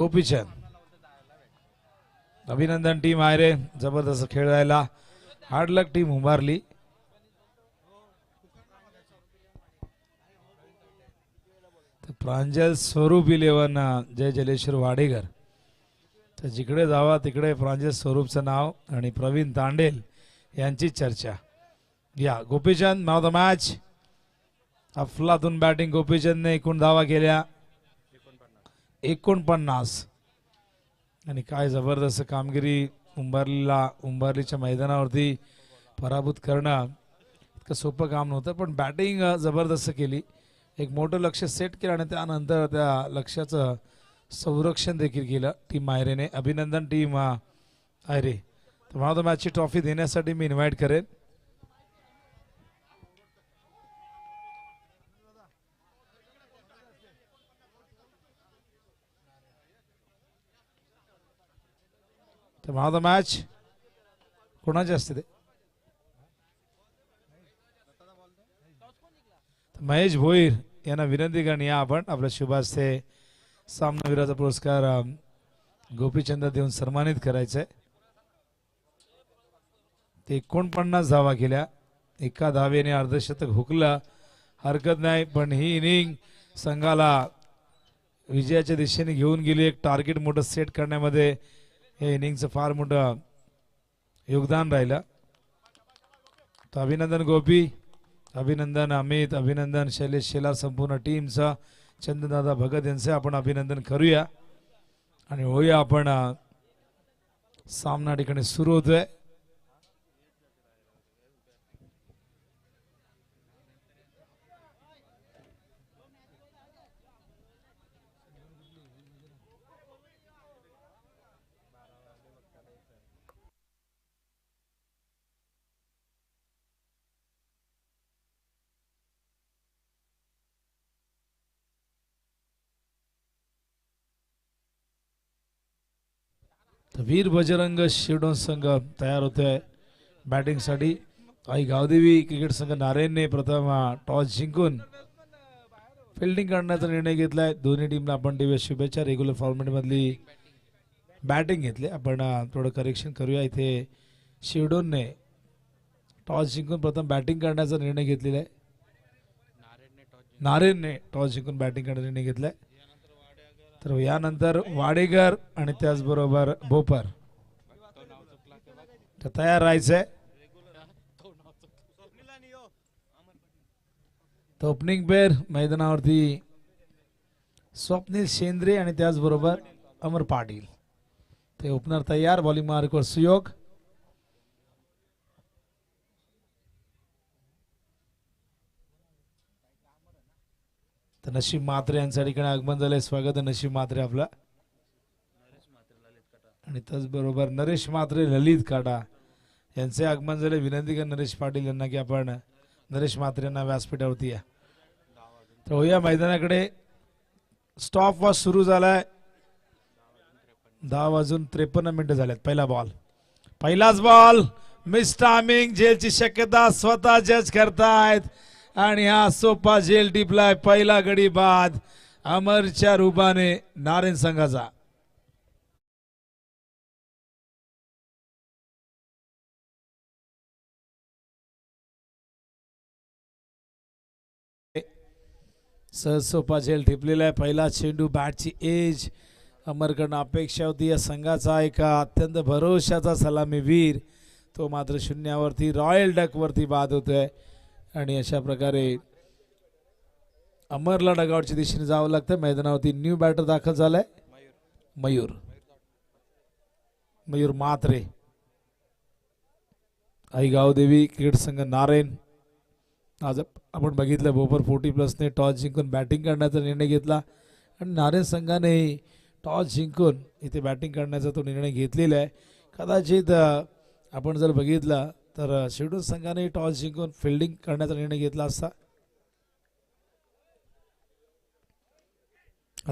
गोपीचंद अभिनंदन टीम आहे रे, जबरदस्त खेळ राहिला. हार्ड लक टीम उभारली. प्रांजल स्वरूप 11 जय जलेश्वर वाडेकर. तर जिकडे जावा तिकडे प्रांजल स्वरूपचं नाव आणि प्रवीण तांडेल यांची चर्चा. या गोपीचंद नाव द मॅच. अफलातून बॅटिंग गोपीचंदने एकूण धावा केल्या 49. आणि काय जबरदस्त कामगिरी. उंबारलीच्या मैदानावरती पराभूत करणं इतकं सोपं काम नव्हतं, पण बॅटिंग जबरदस्त केली. एक मोठं लक्ष सेट केलं आणि त्यानंतर त्या लक्ष्याचं संरक्षण देखील केलं टीम मायरेने. अभिनंदन टीम आयरे. तर मला मॅचची ट्रॉफी देण्यासाठी मी इन्व्हाइट करेन. तर मला मॅच कोणाची असते ते महेश भोईर यांना विनंती करणे या आपण आपल्या शुभ हस्ते सामनावीराचा पुरस्कार गोपीचंद देऊन सन्मानित करायचंय. ते 49 धावा केल्या. एका धावेने अर्धशतक हुकलं हरकत नाही, पण ही इनिंग संघाला विजयाच्या दिशेने घेऊन गेली. एक टार्गेट मोठं सेट करण्यामध्ये हे इनिंगचं फार मोठं योगदान राहिलं. तर अभिनंदन गोपी, अभिनंदन अमित, अभिनंदन शैलेश शेलार, संपूर्ण टीमचं चंदनदादा भगत यांचे आपण अभिनंदन करूया. आणि होऊया आपण सामना ठिकाणी सुरू होतोय. वीर बजरंग शिवडोन संघ तयार होतोय बॅटिंगसाठी. आई गावदेवी क्रिकेट संघ नारायणने प्रथम टॉस जिंकून फिल्डिंग करण्याचा निर्णय घेतलाय. दोन्ही टीमला आपण देऊया शुभेच्छा. रेग्युलर फॉर्मॅटमधली बॅटिंग घेतली आपण. थोडं करेक्शन करूया. इथे शिवडोनने टॉस जिंकून प्रथम बॅटिंग करण्याचा निर्णय घेतलेला आहे. नारायणने टॉस जिंकून बॅटिंग करण्याचा निर्णय घेतलाय. तर यानंतर वाडेकर आणि त्याचबरोबर बोपर तयार राहायचंय. तर ओपनिंग पेअर मैदानावरती स्वप्नील शेंद्रे आणि त्याचबरोबर अमर पाटील. ते ओपनर तयार. बॉलिंग मार्कवर सुयोग. तर नशीब म्हात्रे यांच्या ठिकाणी आगमन झालंय. स्वागत आहे नशीब म्हात्रे आपला. आणि त्याचबरोबर नरेश म्हात्रे, ललित काटा यांचे आगमन झाले. विनंती कर नरेश पाटील यांना की आपण नरेश म्हात्रे यांना व्यासपीठावरती या. तर होया मैदानाकडे. स्टॉप वॉच सुरू झालाय. 10:53 झाल्यात. पहिलाच बॉल मिस टायमिंग. जेलची शक्यता स्वतः जज करतायत आणि हा सोपा जेल टिपलाय. पहिला गडी बाद अमरच्या रूपाने नारायण संघाचा. सहज सोपा झेल टिपलेला आहे. पहिला चेंडू बॅटची एज अमरकडनं अपेक्षा होती. या संघाचा एक अत्यंत भरोशाचा सलामीवीर तो मात्र शून्यावरती रॉयल डक वरती बाद होतोय. आणि अशा प्रकारे अमरला डगआउटच्या दिशेने जावं लागतं. मैदानावरती न्यू बॅटर दाखल झालाय. मयूर म्हात्रे. आई गावदेवी क्रिकेट संघ नारायण. आज आपण बघितलं बोपर 40+ ने टॉस जिंकून बॅटिंग करण्याचा निर्णय घेतला. आणि नारायण संघाने टॉस जिंकून इथे बॅटिंग करण्याचा तो निर्णय घेतलेला आहे. कदाचित आपण जर बघितलं तर शिवडोन संघाने टॉस जिंकून फिल्डिंग करण्याचा निर्णय घेतला असता.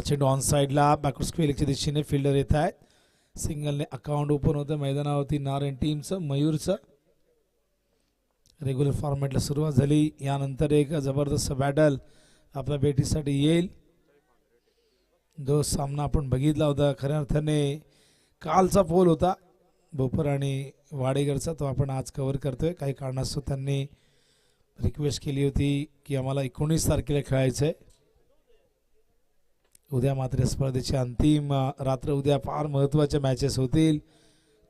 चेंडू ऑन साईडला बॅकवर्ड स्क्वेअरच्या दिशेने फिल्डर येत आहेत. सिंगलने अकाउंट ओपन होतं मैदानावरती नारायण टीमचं. मयूरचं रेग्युलर फॉर्मॅटला सुरुवात झाली. यानंतर एक जबरदस्त बॅटल आपल्या भेटीसाठी येईल. जो सामना आपण बघितला होता खऱ्या अर्थाने कालचा पोल होता बोपर आणि वाडेकरचा, तो आपण आज कव्हर करतोय. काही कारणास्तव त्यांनी रिक्वेस्ट केली होती की आम्हाला 19 तारखेला खेळायचं आहे. उद्या मात्र स्पर्धेची अंतिम रात्र. उद्या फार महत्त्वाच्या मॅचेस होतील.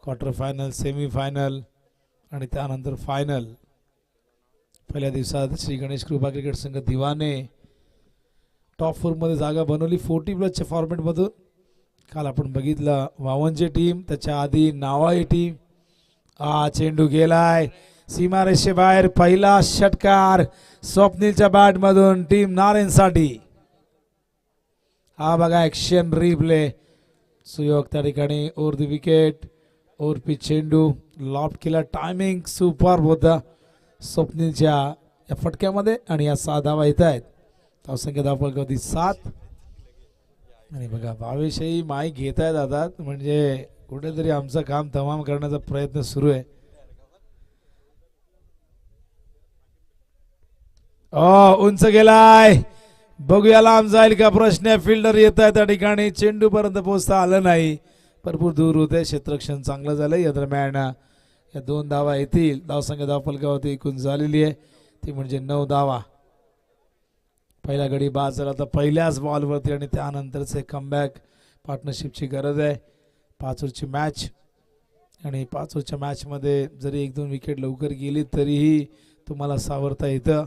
क्वार्टर फायनल, सेमी फायनल आणि त्यानंतर फायनल. पहिल्या दिवसात श्री गणेश कृपा क्रिकेट संघ दिवाने टॉप 4 मध्ये जागा बनवली 40+ फॉर्मॅटमधून. काल आपण बघितलं वावनची टीम, त्याच्या आधी नावाई टीम. चेंडू गेलाय सीमारेषेबाहेर. पहिला षटकार स्वप्नीलच्या बॅटमधून टीम नारायणसाठी. हा बघा ॲक्शन रिप्ले. सुयोग त्या ठिकाणी ओव्हर द विकेट. ओव्हर चेंडू लॉफ्ट केला. टायमिंग सुपर होता स्वप्नीलच्या या फटक्यामध्ये आणि या 6 धावा येत आहेत. धावसंख्या धावफलकावरती 7. आणि बघा भावेशही माईक घेत आहेत आता, म्हणजे कुठेतरी आमचं काम तमाम करण्याचा प्रयत्न सुरू आहे. उंच गेलाय. बघूया लांब जाईल का प्रश्न. फिल्डर येत आहे त्या ठिकाणी. चेंडू पर्यंत पोहोचता आलं नाही. भरपूर दूर होते. क्षेत्ररक्षण चांगलं झालं. या दरम्यान या 2 धावा येतील. धावसंख्या धावफलकावरती एकूण झालेली आहे ती म्हणजे 9 धावा. पहिला गडी बाद झाला तर पहिल्याच बॉलवरती आणि त्यानंतरचे कमबॅक पार्टनरशिपची गरज आहे. 5 ओव्हरची मॅच आणि 5 ओव्हरच्या मॅचमध्ये जरी 1-2 विकेट लवकर गेली तरीही तुम्हाला सावरता येतं.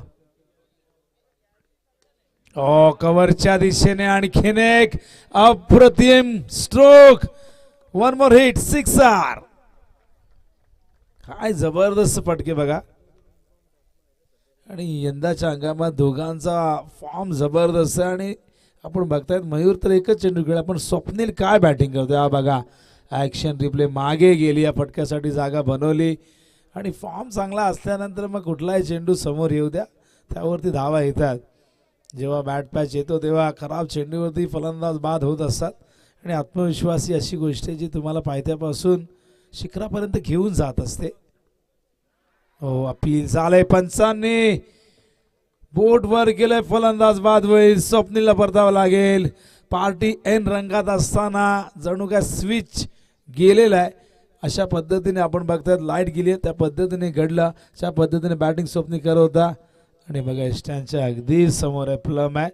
कव्हरच्या दिशेने आणखीन एक अप्रतिम स्ट्रोक. 1 more heat. 6R. काय जबरदस्त फटके बघा. आणि यंदाच्या हंगामात दोघांचा फॉर्म जबरदस्त आहे. आणि आपण बघतायत मयूर तर एकच चेंडू खेळला, पण स्वप्नील काय बॅटिंग करतोय. हा बघा ॲक्शन रिप्ले. मागे गेली, या फटक्यासाठी जागा बनवली. आणि फॉर्म चांगला असल्यानंतर मग कुठलाही चेंडू समोर येऊ द्या, त्यावरती धावा येतात. जेव्हा बॅट पॅच येतो तेव्हा खराब चेंडूवरती फलंदाज बाद होत असतात. आणि आत्मविश्वास ही अशी गोष्ट आहे जी तुम्हाला पायथ्यापासून शिखरापर्यंत घेऊन जात असते. अपील झालंय पंचांनी. बोट वर गेलंय. फलंदाज बाद होईल. स्वप्नीलला परतावं लागेल. पार्टी एन रंगात असताना जणू काय स्विच गेलेला आहे. अशा पद्धतीने आपण बघतायत लाईट गेली त्या पद्धतीने घडलं. अशा पद्धतीने बॅटिंग स्वप्नील करत होता. आणि बघा स्टँडच्या अगदी समोर आहे. प्लम आहे.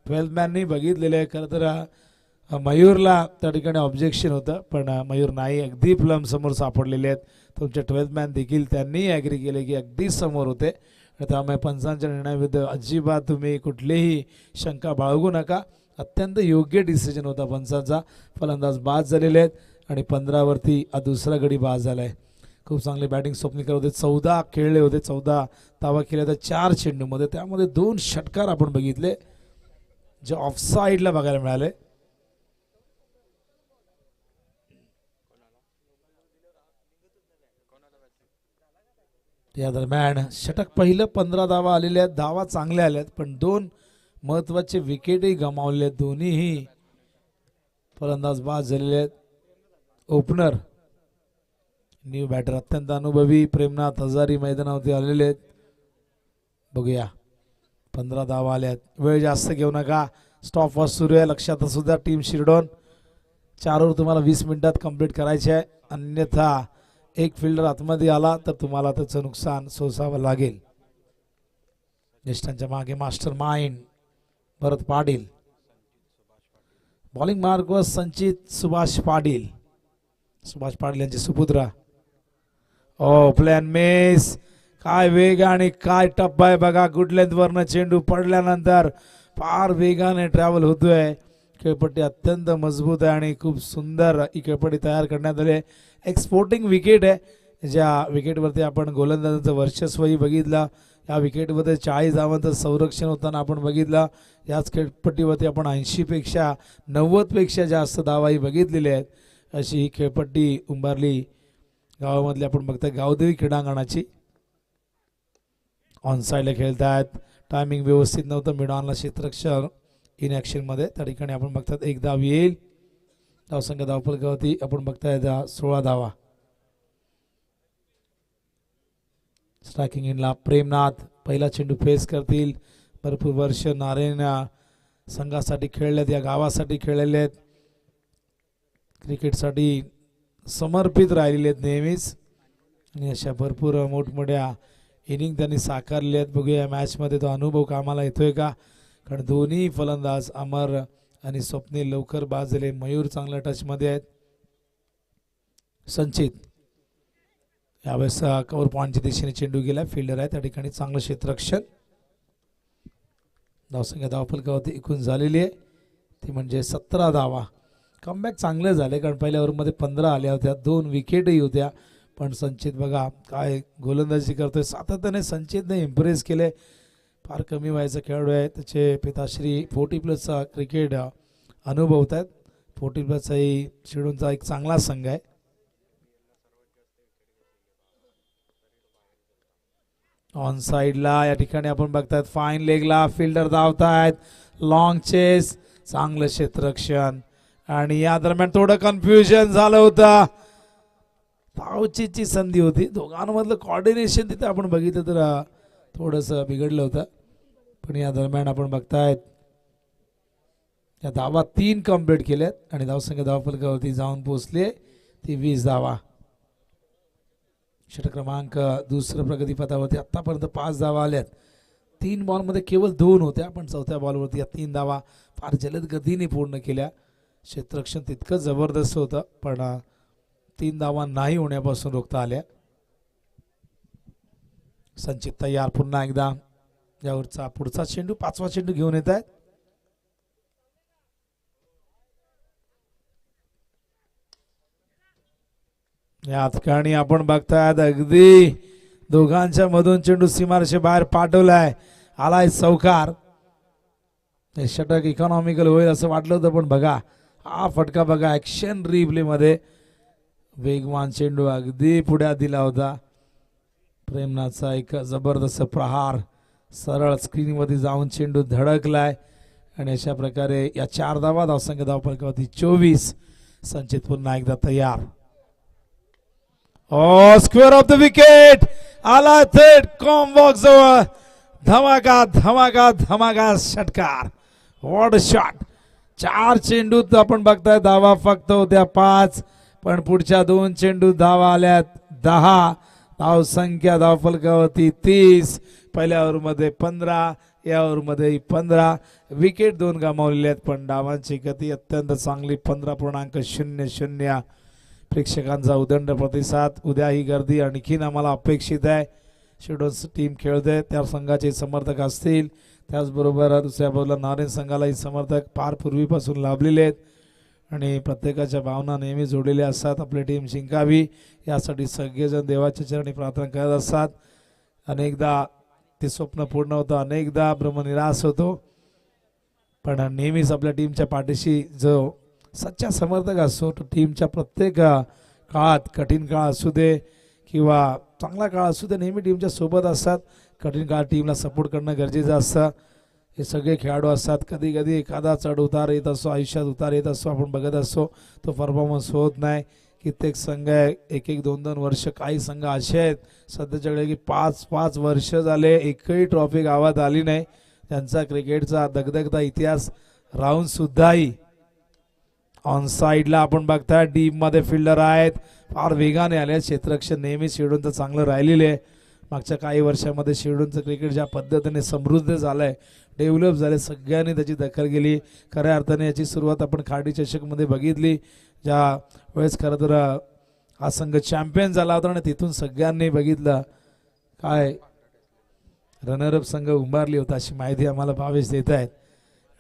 12th मॅननी बघितलेले आहे. खरं तर मयूरला त्या ठिकाणी ऑब्जेक्शन होतं, पण मयूर नाही. अगदी प्लम समोर सापडलेले आहेत. तुमचे 12th मॅन देखील त्यांनी ॲग्री केले की अगदी समोर होते. त्यामुळे पंचांच्या निर्णयाविरुद्ध अजिबात तुम्ही कुठलीही शंका बाळगू नका. अत्यंत योग्य डिसिजन होता पंचांचा. फलंदाज बाद झालेले आहेत आणि 15 वरती दुसरा गडी बाद झाला आहे. खूप चांगली बॅटिंग स्वप्नील करत होते. 14 खेळले होते. 14 धावा केल्या तर 4 चेंडूमध्ये. त्यामध्ये 2 षटकार आपण बघितले जे ऑफसाईडला बघायला मिळाले. या दरम्यान षटक पहिलं 15 धावा आलेल्या आहेत. धावा चांगल्या आल्या आहेत, पण 2 महत्वाचे विकेटही गमावले आहेत. दोन्हीही फलंदाज बाद झालेले आहेत. ओपनर न्यू बॅटर अत्यंत अनुभवी प्रेमनाथ हजारी मैदानावरती आलेले आहेत. बघूया 15 धावा आल्या आहेत. वेळ जास्त घेऊ नका. स्टॉप वॉच सुरू आहे. लक्षात असू द्या टीम शिरडॉन. 4 ओव्हर तुम्हाला 20 मिनिटात कंप्लीट करायचे आहे. अन्यथा एक फिल्डर आतमध्ये आला तर तुम्हाला त्याचं नुकसान सोसावं लागेल. ज्येष्ठांच्या मागे मास्टर माइंड भरत पाटील. बॉलिंग मार्क व संचित सुभाष पाटील. सुभाष पाटील यांचे सुपुत्र. Plan miss. काय वेग आणि काय टप्पा आहे बघा. गुड लेंथ वरनं चेंडू पडल्यानंतर फार वेगाने ट्रॅव्हल होतोय. खेळपट्टी अत्यंत मजबूत आहे आणि खूप सुंदर ही खेळपट्टी तयार करण्यात आली आहे. एक्सपोर्टिंग विकेट आहे. ज्या विकेटवरती आपण गोलंदाजांचं वर्चस्वही बघितलं. या विकेटमध्ये 40 धावांचं संरक्षण होताना आपण बघितलं. याच खेळपट्टीवरती आपण 80पेक्षा 90पेक्षा जास्त धावाही बघितलेल्या आहेत. अशी ही खेळपट्टी उंबारली गावामधली आपण बघताय गावदेवी क्रीडांगणाची. ऑन साईडला खेळतात. टायमिंग व्यवस्थित नव्हतं. मिड ऑनला क्षेत्ररक्षण इन ॲक्शनमध्ये. त्या ठिकाणी आपण बघतात 1 धाव येईल. धावसंख्या धावफलकावरती आपण बघताय 16 धावा. स्ट्रायकिंग इनला प्रेमनाथ पहिला चेंडू फेस करतील. भरपूर वर्ष नारायण संघासाठी खेळलेत, या गावासाठी खेळलेले आहेत, क्रिकेटसाठी समर्पित राहिलेले आहेत नेहमीच आणि अशा भरपूर मोठमोठ्या इनिंग त्यांनी साकारले आहेत. बघूया या मॅचमध्ये तो अनुभव कामाला येतोय का, कारण दोन्ही फलंदाज अमर आणि स्वप्नील लवकर बाद झाले. मयूर चांगल्या टचमध्ये आहेत. संचित यावेळेस कव्हर पॉईंटच्या दिशेने चेंडू गेला, फिल्डर आहे त्या ठिकाणी, चांगलं क्षेत्ररक्षण. धावसंख्या धावफलकावरती एकूण झालेली आहे ती म्हणजे 17 धावा. कमबॅक चांगले झाले कारण पहिल्या ओव्हरमध्ये 15 आल्या होत्या, 2 विकेटही होत्या. पण संचित बघा काय गोलंदाजी करतोय, सातत्याने संचितने इम्प्रेस केले. फार कमी वयाचा खेळाडू आहे, त्याचे पिताश्री 40+ क्रिकेट अनुभवत आहेत. 40+ शिडूनचा एक चांगला संघ आहे. ऑन साइडला या ठिकाणी आपण बघतायत फाईन लेगला फिल्डर धावतायत, लॉंग चेस, चांगलं क्षेत्ररक्षण आणि या दरम्यान थोडं कन्फ्युजन झालं होतं. धावचीची संधी होती, दोघांमधलं कॉर्डिनेशन तिथे आपण बघितलं तर थोडंसं बिघडलं होतं. पण या दरम्यान आपण बघतायत या धावा 3 कंप्लीट केल्यात आणि धावसंख्या धावफलकावरती जाऊन पोहोचले ती 20 धावा. षटक क्रमांक दुसऱ्या प्रगतीपथावरती आतापर्यंत 5 धावा आल्यात. 3 बॉलमध्ये केवळ 2 होत्या, पण चौथ्या बॉलवरती या 3 धावा फार जलद गतीने पूर्ण केल्या. क्षेत्ररक्षण तितकं जबरदस्त होतं, पण 3 धावा नाही होण्यापासून रोखता आल्या. संचित तयार, पुन्हा एकदा यावरचा पुढचा चेंडू, 5वा चेंडू घेऊन येत आहेत. या ठिकाणी आपण बघतायत अगदी दोघांच्या मधून चेंडू सीमारेषे बाहेर पाठवलाय, आलाय चौकार. हे षटक इकॉनॉमिकल होईल असं वाटलं होतं, पण बघा हा फटका बघा, ऍक्शन रिप्ले मध्ये वेगवान चेंडू अगदी पुढे दिला होता. प्रेमनाथचा एक जबरदस्त प्रहार सरळ स्क्रीनवरती जाऊन चेंडू धडकलाय आणि अशा प्रकारे या 4 धावा. धावसंख्या धावफलकावरती 24. संचित पुन्हा एकदा तयार. स्क्वेअर ऑफ द विकेट आला थेट कॉम्बॉक्स जवळ. धमाका धमाका धमाका षटकार, व्हॉट अ शॉट. 4 चेंडूत आपण बघताय धावा फक्त होत्या 5, पण पुढच्या 2 चेंडू धावा आल्यात 10. धावसंख्या धावफलकावरती 30. पहिल्या ओव्हरमध्ये 15, या ओव्हरमध्ये 15. विकेट 2 गमावलेले आहेत, पण डावांची गती अत्यंत चांगली. 15.00. प्रेक्षकांचा उदंड प्रतिसाद. उद्या ही गर्दी आणखीन आम्हाला अपेक्षित आहे. शेडोल्स टीम खेळते, त्या संघाचे समर्थक असतील, त्याचबरोबर दुसऱ्या बाजूला नारायण संघालाही समर्थक फार पूर्वीपासून लाभलेले आहेत आणि प्रत्येकाच्या भावना नेहमी जोडलेल्या असतात. आपली टीम जिंकावी यासाठी सगळेजण देवाच्या चरणी प्रार्थना करत असतात. अनेकदा ते स्वप्न पूर्ण होतं, अनेकदा भ्रमनिराश होतो, पण नेहमीच आपल्या टीमच्या पाठीशी जो सच्चा समर्थक असतो तो टीमच्या प्रत्येक काळात, कठीण काळ असू दे किंवा चांगला काळ असू दे, नेहमी टीमच्या सोबत असतात. कठीण काळ टीमला सपोर्ट करणं गरजेचं असतं. हे सगळे खेळाडू असतात. कधी कधी एखादा चढ उतार येत असतो, आयुष्यात उतार येत असतो, आपण बघत असतो, तो परफॉर्मन्स होत नाही. कित्येक संघ आहे 1-1, 2-2 वर्ष, काही संघ असे आहेत सध्याच्याकडे की 5-5 वर्ष झाले एकही ट्रॉफी गावात आली नाही. त्यांचा क्रिकेटचा दगदगता इतिहास राहून सुद्धाही. ऑन साइडला आपण बघताय डीप मध्ये फिल्डर आहेत, फार वेगाने आले. क्षेत्ररक्षण नेहमी शेडूनचं चांगलं राहिलेले आहे. मागच्या काही वर्षामध्ये शेडूनचं क्रिकेट ज्या पद्धतीने समृद्ध झालंय, डेव्हलप झाले, सगळ्यांनी त्याची दखल घेतली. खऱ्या अर्थाने याची सुरुवात आपण खाडी चषकमध्ये बघितली, ज्या वेळेस खरं तर हा संघ चॅम्पियन झाला होता आणि तिथून सगळ्यांनी बघितलं काय रनरअप संघ उभारली होता अशी माहिती आम्हाला भावेश देत आहेत.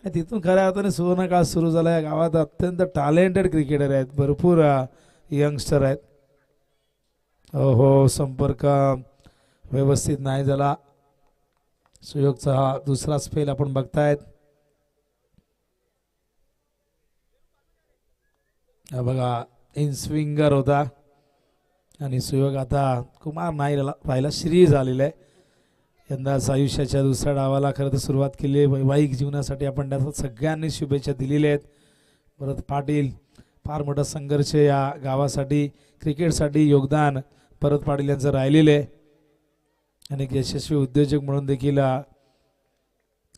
आणि तिथून खऱ्या अर्थाने सुवर्णकाळ सुरू झाला. या गावात अत्यंत टॅलेंटेड क्रिकेटर आहेत, भरपूर यंगस्टर आहेत. हो, संपर्क व्यवस्थित नाही झाला. सुयोगचा हा दुसरा स्पेल आपण बघतायत. बघा इन स्विंगर होता आणि सुयोग आता कुमार नाही राहिला, श्री झालेला आहे. यंदाच आयुष्याच्या दुसऱ्या डावाला खरं तर सुरुवात केली. वैवाहिक जीवनासाठी आपण त्याला सगळ्यांनी शुभेच्छा दिलेल्या आहेत. भरत पाटील फार मोठा संघर्ष या गावासाठी, क्रिकेटसाठी योगदान भरत पाटील यांचं राहिलेलं आहे. आणि यशस्वी उद्योजक म्हणून देखील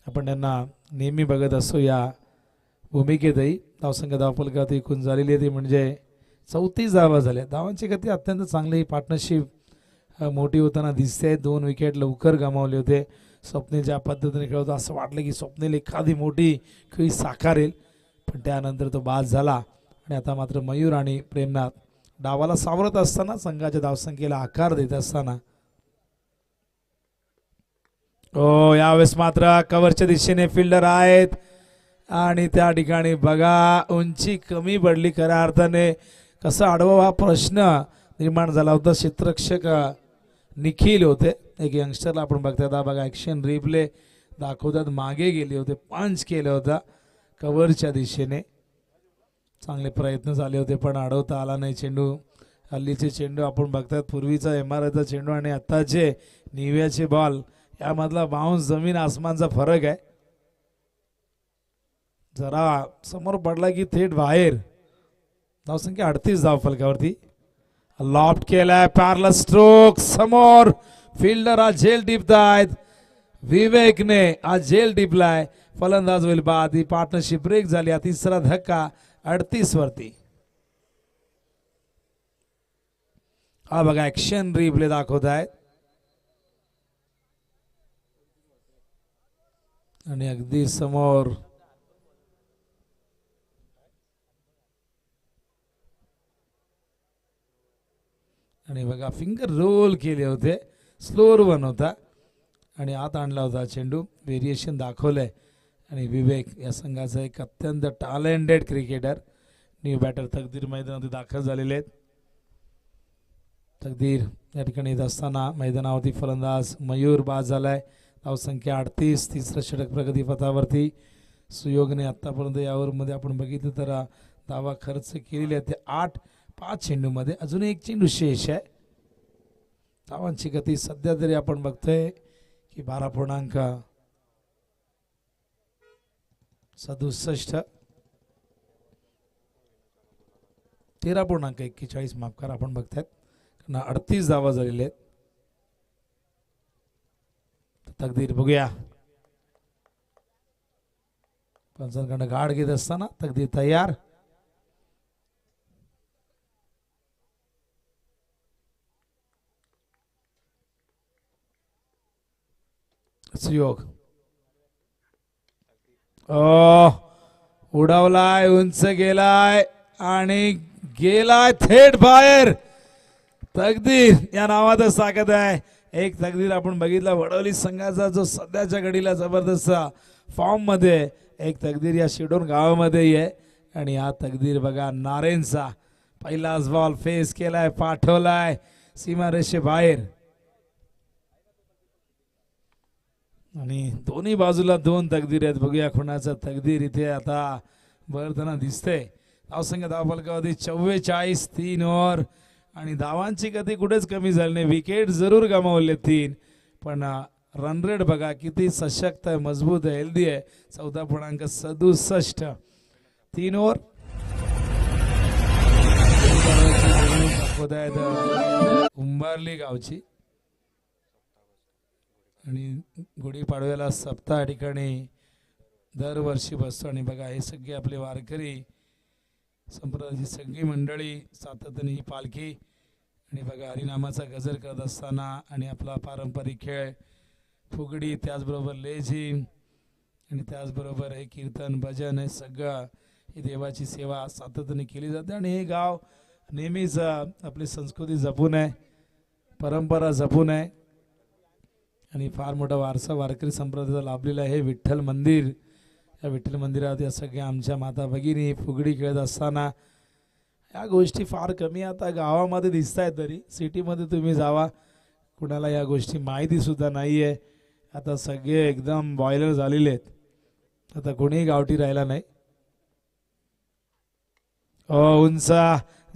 आपण त्यांना नेहमी बघत असतो या भूमिकेतही. धावसंख्या धावफलकात एकूण झालेली आहे ती म्हणजे 34 धावा झाल्या. धावांची गती अत्यंत चांगली, पार्टनरशिप मोठी होताना दिसते. 2 विकेट लवकर गमावले होते. स्वप्नील ज्या पद्धतीने खेळत होता असं वाटलं की स्वप्नील एखादी मोठी खेळी साकारेल, पण त्यानंतर तो बाद झाला. आणि आता मात्र मयूर आणि प्रेमनाथ डावाला सावरत असताना, संघाच्या धावसंख्येला आकार देत असताना, यावेळेस मात्र कव्हरच्या दिशेने फिल्डर आहेत आणि त्या ठिकाणी बघा उंची कमी पडली खऱ्या अर्थाने. कसं अडवा हा प्रश्न निर्माण झाला होता. क्षेत्ररक्षक निखिल होते, एक यंगस्टरला आपण बघता बघा ॲक्शन रिप्ले दाखवतात, मागे गेले होते, पंच केलं होता कव्हरच्या दिशेने. चांगले प्रयत्न झाले होते पण अडवता आला नाही चेंडू. हल्लीचे चेंडू आपण बघतात, पूर्वीचा MRIचा चेंडू आणि आत्ताचे निव्याचे बॉल यामधला बाउन्स जमीन आसमानचा फरक आहे. जरा समोर पडला की थेट बाहेर. धावसंख्या 38 धाव फलकावरती. लॉफ्ट केलाय, पॅरल स्ट्रोक समोर. फिल्डर आज झेल टिपतायत. विवेकने आज झेल टिपलाय. फलंदाज होईल बाद. ही पार्टनरशिप ब्रेक झाली. तिसरा धक्का 38 वरती. हा बघा ऍक्शन रिप्ले दाखवत आहेत आणि अगदी समोर आणि बघा फिंगर रोल केले होते. स्लोअर वन होता आणि आत आणला होता चेंडू. व्हेरिएशन दाखवलंय. आणि विवेक या संघाचा एक अत्यंत टॅलेंटेड क्रिकेटर. न्यू बॅटर तकदीर मैदानावरती दाखल झालेले आहेत. तकदीर या ठिकाणी येत असताना मैदानावरती फलंदाज मयूर बाद झालाय. धावसंख्या 38. तिसरं षटक प्रगती पथावरती. सुयोगने आतापर्यंत यावरमध्ये आपण बघितलं तर धावा खर्च केलेले आहेत ते 8-5 चेंडूमध्ये. अजून एक चेंडू शेष आहे. धावांची गती सध्या तरी आपण बघतोय की 12.67 13.41 माफ करा आपण बघतायत. 38 धावा झालेले आहेत. तकदीर बघूया पंचांकडनं गाड घेत असताना तकदीर तयार. सुयोग उडवलाय, उंच गेलाय आणि गेलाय थेट बाहेर. तकदीर या नावातच ताकद आहे. एक तकदीर आपण बघितला वडवली संघाचा जो सध्याच्या घडीला जबरदस्त फॉर्म मध्ये. एक तकदीर या शिडोन गावामध्ये आहे आणि हा तकदीर बघा नारेंचा पहिलाच बॉल फेस केलाय, पाठवलाय सीमारेषे बाहेर. आणि दोन्ही बाजूला 2 तकदीर आहेत. बघूया कोणाचा तकदीर इथे आता भरताना दिसते. धावसंख्या धावफलकावरती 44. 3 ओव्हर आणि धावांची गती कुठेच कमी झाली नाही. विकेट जरूर गमावले 3 पण रन रेट बघा किती सशक्त आहे, मजबूत आहे, हेल्दी आहे. 14.67. 3 ओव्हर उंबारली गावची आणि गुढीपाडव्याला सप्ताह ठिकाणी दरवर्षी बसतो. आणि बघा हे सगळे आपले वारकरी संप्रदायाची सगळी मंडळी सातत्याने ही पालखी आणि बघा हरिनामाचा गजर करत असताना आणि आपला पारंपरिक खेळ फुगडी, त्याचबरोबर लेझिम आणि त्याचबरोबर हे कीर्तन भजन, हे सगळं ही देवाची सेवा सातत्याने केली जाते. आणि हे गाव नेहमीच आपली संस्कृती जपून आहे, परंपरा जपून आहे आणि फार मोठा वारसा वारकरी संप्रदायाचा लाभलेला आहे. विठ्ठल मंदिर, या विठ्ठल मंदिरात या सगळ्या आमच्या माता भगिनी फुगडी खेळत असताना या गोष्टी फार कमी आता गावामध्ये दिसत आहेत. तरी सिटीमध्ये तुम्ही जावा, कुणाला या गोष्टी माहिती सुद्धा नाही आहे. आता सगळे एकदम बॉयलर झालेले आहेत. आता कोणीही गावठी राहिला नाही. उंच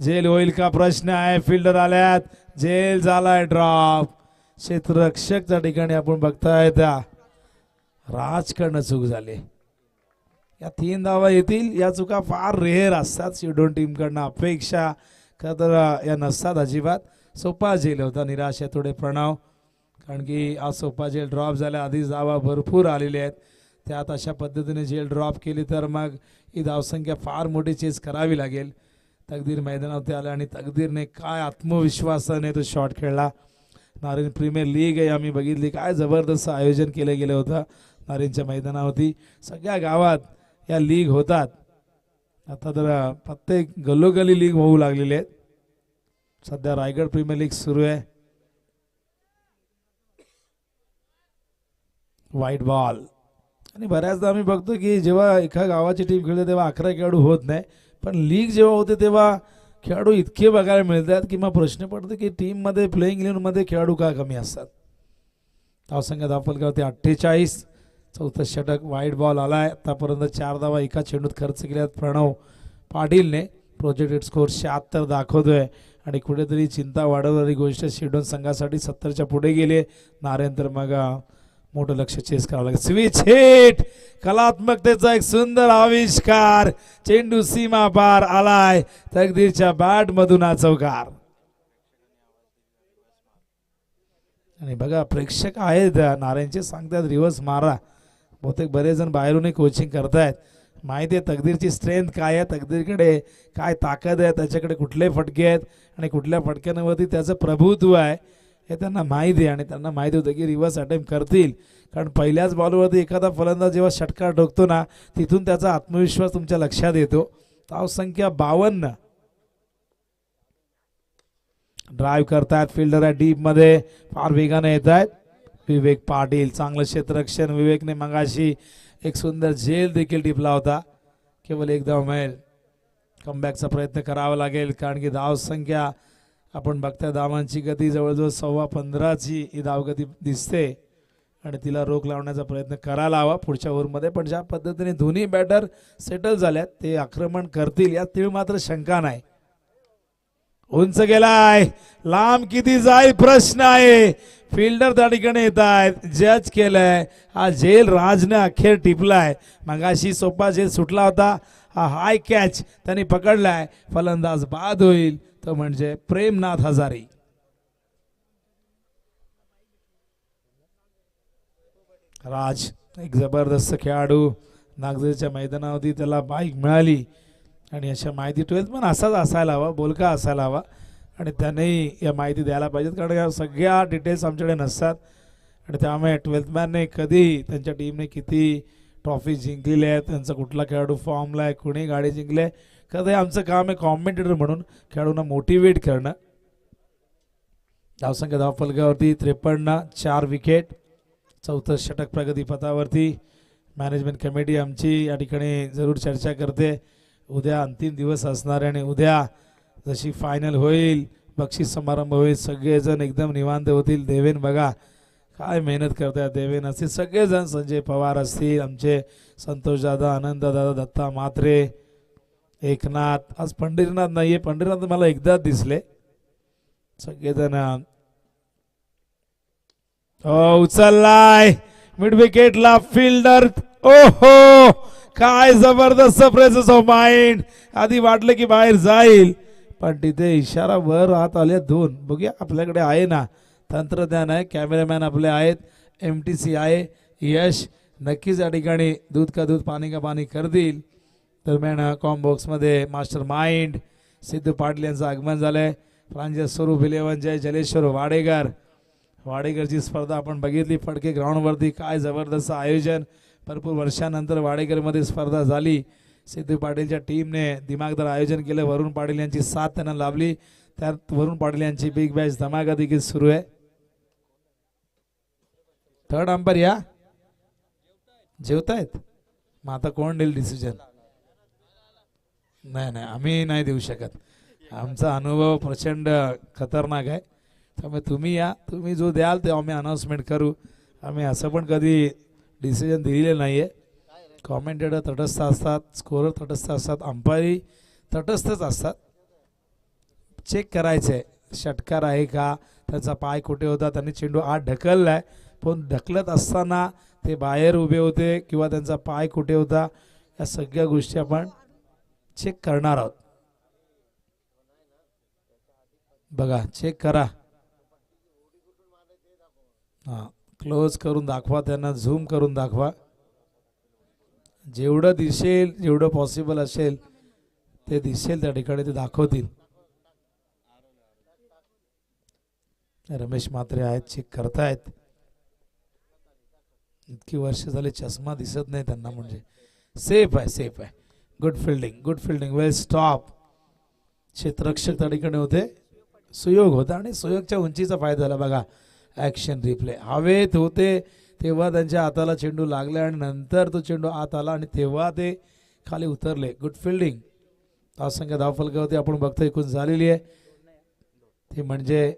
जेल होईल का प्रश्न आहे. फिल्डर आल्यात, जेल झालाय ड्रॉप. क्षेत्ररक्षकच्या ठिकाणी आपण बघताय त्या राजकडनं चूक झाली. या 3 धावा येतील. या चुका फार रेअर असतात शिडोन टीमकडनं, अपेक्षा तर या नसतात अजिबात. सोपा झेल होता, निराश आहे थोडे प्रणव, कारण की आज सोपा झेल ड्रॉप झाल्या. आधीच धावा भरपूर आलेले आहेत. त्यात अशा पद्धतीने झेल ड्रॉप केली तर मग ही धावसंख्या फार मोठी चेस करावी लागेल. तकदीर मैदानावरती आला आणि तकदीरने काय आत्मविश्वासाने तो शॉट खेळला. नारायण प्रीमियर लीग आहे आम्ही बघितली, काय जबरदस्त आयोजन केलं गेलं होतं नारायणच्या मैदानावरती. सगळ्या गावात या लीग होतात. आता तर प्रत्येक गल्लोगल्ली लीग होऊ लागलेली आहेत. सध्या रायगड प्रीमियर लीग सुरू आहे. White ball. आणि बऱ्याचदा आम्ही बघतो की जेव्हा एका गावाची टीम खेळते तेव्हा 11 खेळाडू होत नाही, पण लीग जेव्हा होते तेव्हा खेळाडू इतके बघायला मिळतात की मग प्रश्न पडतो की टीममध्ये प्लेइंग 11मध्ये खेळाडू का कमी असतात. धावसंख्या धावफलकावरती 48. चौथं षटक. व्हाईट बॉल आलाय. आतापर्यंत 4 धावा एका चेंडूत खर्च केल्यात प्रणव पाटीलने. प्रोजेक्टेड स्कोअर 76 दाखवतोय आणि कुठेतरी चिंता वाढवणारी गोष्ट शिडोन संघासाठी 70च्या पुढे गेले. नारायण तर मग मोठं लक्ष चेस करावं लागेल. Switch hit. कलात्मकतेचा एक सुंदर आविष्कार. चेंडू सीमा पार आलाय. तकदीरच्या बॅट मधून हा चौकार. आणि बघा प्रेक्षक आहेत नारायणचे, सांगतात रिव्हर्स मारा. बहुतेक बरेच जण बाहेरूनही कोचिंग करतायत. माहिती आहे तकदीरची स्ट्रेंथ काय आहे, तकदीरकडे काय ताकद आहे, त्याच्याकडे कुठले फटके आहेत आणि कुठल्या फटक्यांवरती त्याचं प्रभुत्व आहे हे त्यांना माहिती आहे. आणि त्यांना माहिती होतं की रिव्हर्स अटेम्प्ट करतील, कारण पहिल्याच बॉलवरती एखादा फलंदाज जेव्हा षटकार ठोकतो ना तिथून त्याचा आत्मविश्वास तुमच्या लक्षात येतो. धावसंख्या 52. ड्राईव्ह करतायत फिल्डर आहे डीप मध्ये, फार वेगाने येत आहेत. विवेक पाटील. चांगलं क्षेत्ररक्षण. विवेकने मगाशी एक सुंदर झेल देखील टिपला होता. केवळ एक धाव मिळेल. कमबॅकचा प्रयत्न करावा लागेल, कारण की धावसंख्या आपण बघता धावांची गती जवळजवळ 15.15ची ही धावगती दिसते आणि तिला रोख लावण्याचा प्रयत्न करायला हवा पुढच्या ओव्हरमध्ये. पण ज्या पद्धतीने दोन्ही बॅटर सेटल झाल्यात ते आक्रमण करतील यात तीळ मात्र शंका नाही. उंच गेलाय, लांब किती जाईल प्रश्न आहे. फिल्डर त्या ठिकाणी येत आहेत. जज केलंय. हा झेल राजने अखेर टिपलाय. मगाशी सोपा झेल सुटला होता. हा हाय कॅच त्यांनी पकडलाय. फलंदाज बाद होईल तो म्हणजे प्रेमनाथ हजारे. राज एक जबरदस्त खेळाडू. नागझरीच्या मैदानावरती त्याला बाईक मिळाली आणि अशा माहिती 12th पण असाच असायला हवा, बोलका असायला हवा आणि त्यानेही या माहिती द्यायला पाहिजेत, कारण या सगळ्या डिटेल्स आमच्याकडे नसतात. आणि त्यामुळे 12th मॅनने कधी त्यांच्या टीमने किती ट्रॉफी जिंकलेल्या आहेत, त्यांचा कुठला खेळाडू फॉर्मला आहे, कुणी गाडी जिंकले, कधी आमचं काम आहे कॉमेंटेटर म्हणून खेळाडूंना मोटिवेट करणं. धावसंख्या धावफलकावरती 53. 4 विकेट. चौथं षटक प्रगतीपथावरती. मॅनेजमेंट कमिटी आमची या ठिकाणी जरूर चर्चा करते. उद्या अंतिम दिवस असणार आहे आणि उद्या जशी फायनल होईल, बक्षीस समारंभ होईल, सगळेजण एकदम निवांत होतील. देवेन बघा काय मेहनत करतात. देवेन असतील सगळेजण, संजय पवार असतील, आमचे संतोष दादा, आनंद दादा, दत्ता म्हात्रे, एकनाथ. आज पंढरीनाथ नाहीये, पंढरीनाथ मला एकदाच दिसले. सगळेजण उचललाय मिड विकेटला फिल्डर. ओहो काय जबरदस्त प्रेझेन्स ऑफ माइंड. आधी वाटलं की बाहेर जाईल पण तिथे इशारा वर हात आले 2. बघूया आपल्याकडे आहे ना तंत्रज्ञान आहे, कॅमेरामॅन आपले आहेत, MTC आहे, यश नक्कीच या ठिकाणी दूध का दूध पाणी का पाणी करतील. दरम्यान कॉम्बॉक्समध्ये मास्टर माइंड सिद्धू पाटील यांचं आगमन झालंय. प्रांजल स्वरूप 11 जय जलेश्वर वाडेकर. वाडेकरची स्पर्धा आपण बघितली फडके ग्राउंडवरती. काय जबरदस्त आयोजन. भरपूर वर्षानंतर वाडेकरमध्ये स्पर्धा झाली. सिद्धू पाटीलच्या टीमने दिमागदार आयोजन केलं. वरुण पाटील यांची साथ त्यांना लाभली. त्यात वरुण पाटील यांची बिग बॅच धमाका देखील सुरू आहे. थर्ड अंपायर या जेवतायत मग आता कोण देईल डिसिजन. नाही आम्ही नाही देऊ शकत. आमचा अनुभव प्रचंड खतरनाक आहे. त्यामुळे तुम्ही या, तुम्ही जो द्याल ते आम्ही अनाउन्समेंट करू. आम्ही असं पण कधी डिसिजन दिलेलं नाही आहे. कॉमेंटेटर तटस्थ असतात, स्कोरर तटस्थ असतात, अंपायरी तटस्थच असतात. चेक करायचं आहे षटकार आहे का, त्यांचा पाय कुठे होता, त्यांनी चेंडू आत ढकलला आहे पण ढकलत असताना ते बाहेर उभे होते किंवा त्यांचा पाय कुठे होता, या सगळ्या गोष्टी आपण चेक करणार आहोत. बघा चेक करा. हां क्लोज करून दाखवा, त्यांना झूम करून दाखवा. जेवढं दिसेल जेवढं पॉसिबल असेल ते दिसेल त्या ठिकाणी ते दाखवतील. रमेश म्हात्रे आहेत, चेक करतायत. इतकी वर्ष झाले चष्मा दिसत नाही त्यांना, म्हणजे सेफ आहे, सेफ आहे. गुड फिल्डिंग, गुड फिल्डिंग, वेल स्टॉप. क्षेत्ररक्षक त्या ठिकाणी होते, सुयोग होता आणि सुयोगच्या उंचीचा फायदा झाला. बघा ॲक्शन रिप्ले, हवेत होते तेव्हा त्यांच्या हाताला चेंडू लागला आणि नंतर तो चेंडू आत आला आणि तेव्हा ते खाली उतरले. Good fielding. धावसंख्या धावफलकावरती आपण बघतो एकूण झालेली आहे ती म्हणजे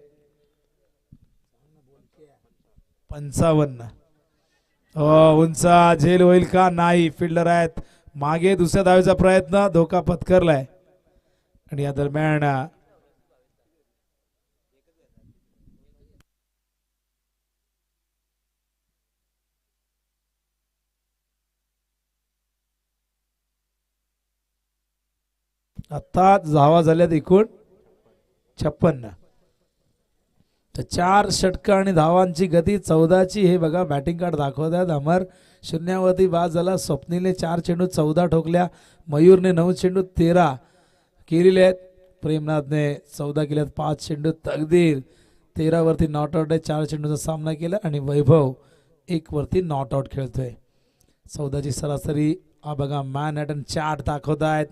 55. उंचा झेल होईल का? नाही. फिल्डर आहेत मागे, दुसऱ्या धावेचा प्रयत्न, धोका पत्करलाय आणि या दरम्यान आता धावा झाल्यात एकूण 56. तर 4 षटक आणि धावांची गती 14ची. हे बघा बॅटिंग कार्ड दाखवतात. अमर शून्यावरती बाद झाला. स्वप्नीलने 4 चेंडू 14 ठोकल्या. मयूरने 9 चेंडू 13 केलेले आहेत. प्रेमनाथने 14 केल्यात. 5 चेंडू. तकदीर 13 वरती नॉट आउट आहे, 4 चेंडूचा सामना केला आणि वैभव 1 वरती नॉट आउट खेळतोय. 14ची सरासरी हा बघा मॅनहॅटन चार्ट दाखवतायत.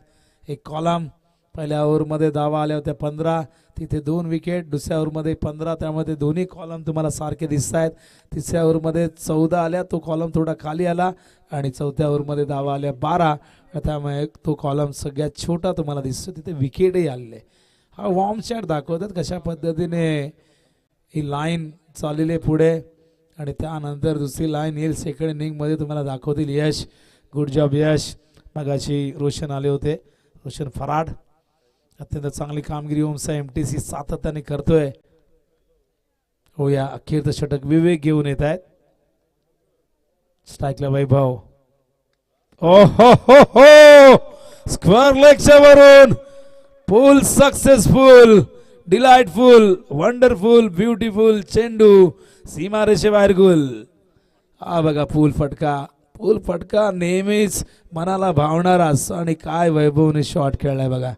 एक कॉलम, पहिल्या ओव्हरमध्ये धावा आल्या होत्या 15, तिथे 2 विकेट. दुसऱ्या ओव्हरमध्ये 15, त्यामध्ये दोन्ही कॉलम तुम्हाला सारखे दिसत आहेत. तिसऱ्या ओव्हरमध्ये 14 आल्या, तो कॉलम थोडा खाली आला आणि चौथ्या ओव्हरमध्ये धावा आल्या 12, त्यामुळे तो कॉलम सगळ्यात छोटा तुम्हाला दिसतो. तिथे विकेटही आलेले. हा वॉर्म शॉट दाखवतात कशा पद्धतीने ही लाईन चाललेली पुढे आणि त्यानंतर दुसरी लाईन येईल सेकंड इनिंगमध्ये तुम्हाला दाखवतील. यश, गुड जॉब यश. मगाशी रोशन आले होते, रोशन फराड. अत्यंत चांगली कामगिरी ओमसा MTC सातत्याने करतोय. हो या अखेरचं षटक विवेक घेऊन येत आहेत. स्ट्राईकला वैभव. ओ हो हो हो, स्क्वेअर लेगच्या वरून पूल सक्सेसफुल, डिलाइटफुल, वंडरफुल, ब्युटिफुल चेंडू सीमारेषेबाहेर गुल. हा बघा पूल फटका. पूल फटका नेहमीच मनाला भावणारा असतो आणि काय वैभवने शॉट खेळलाय बघा.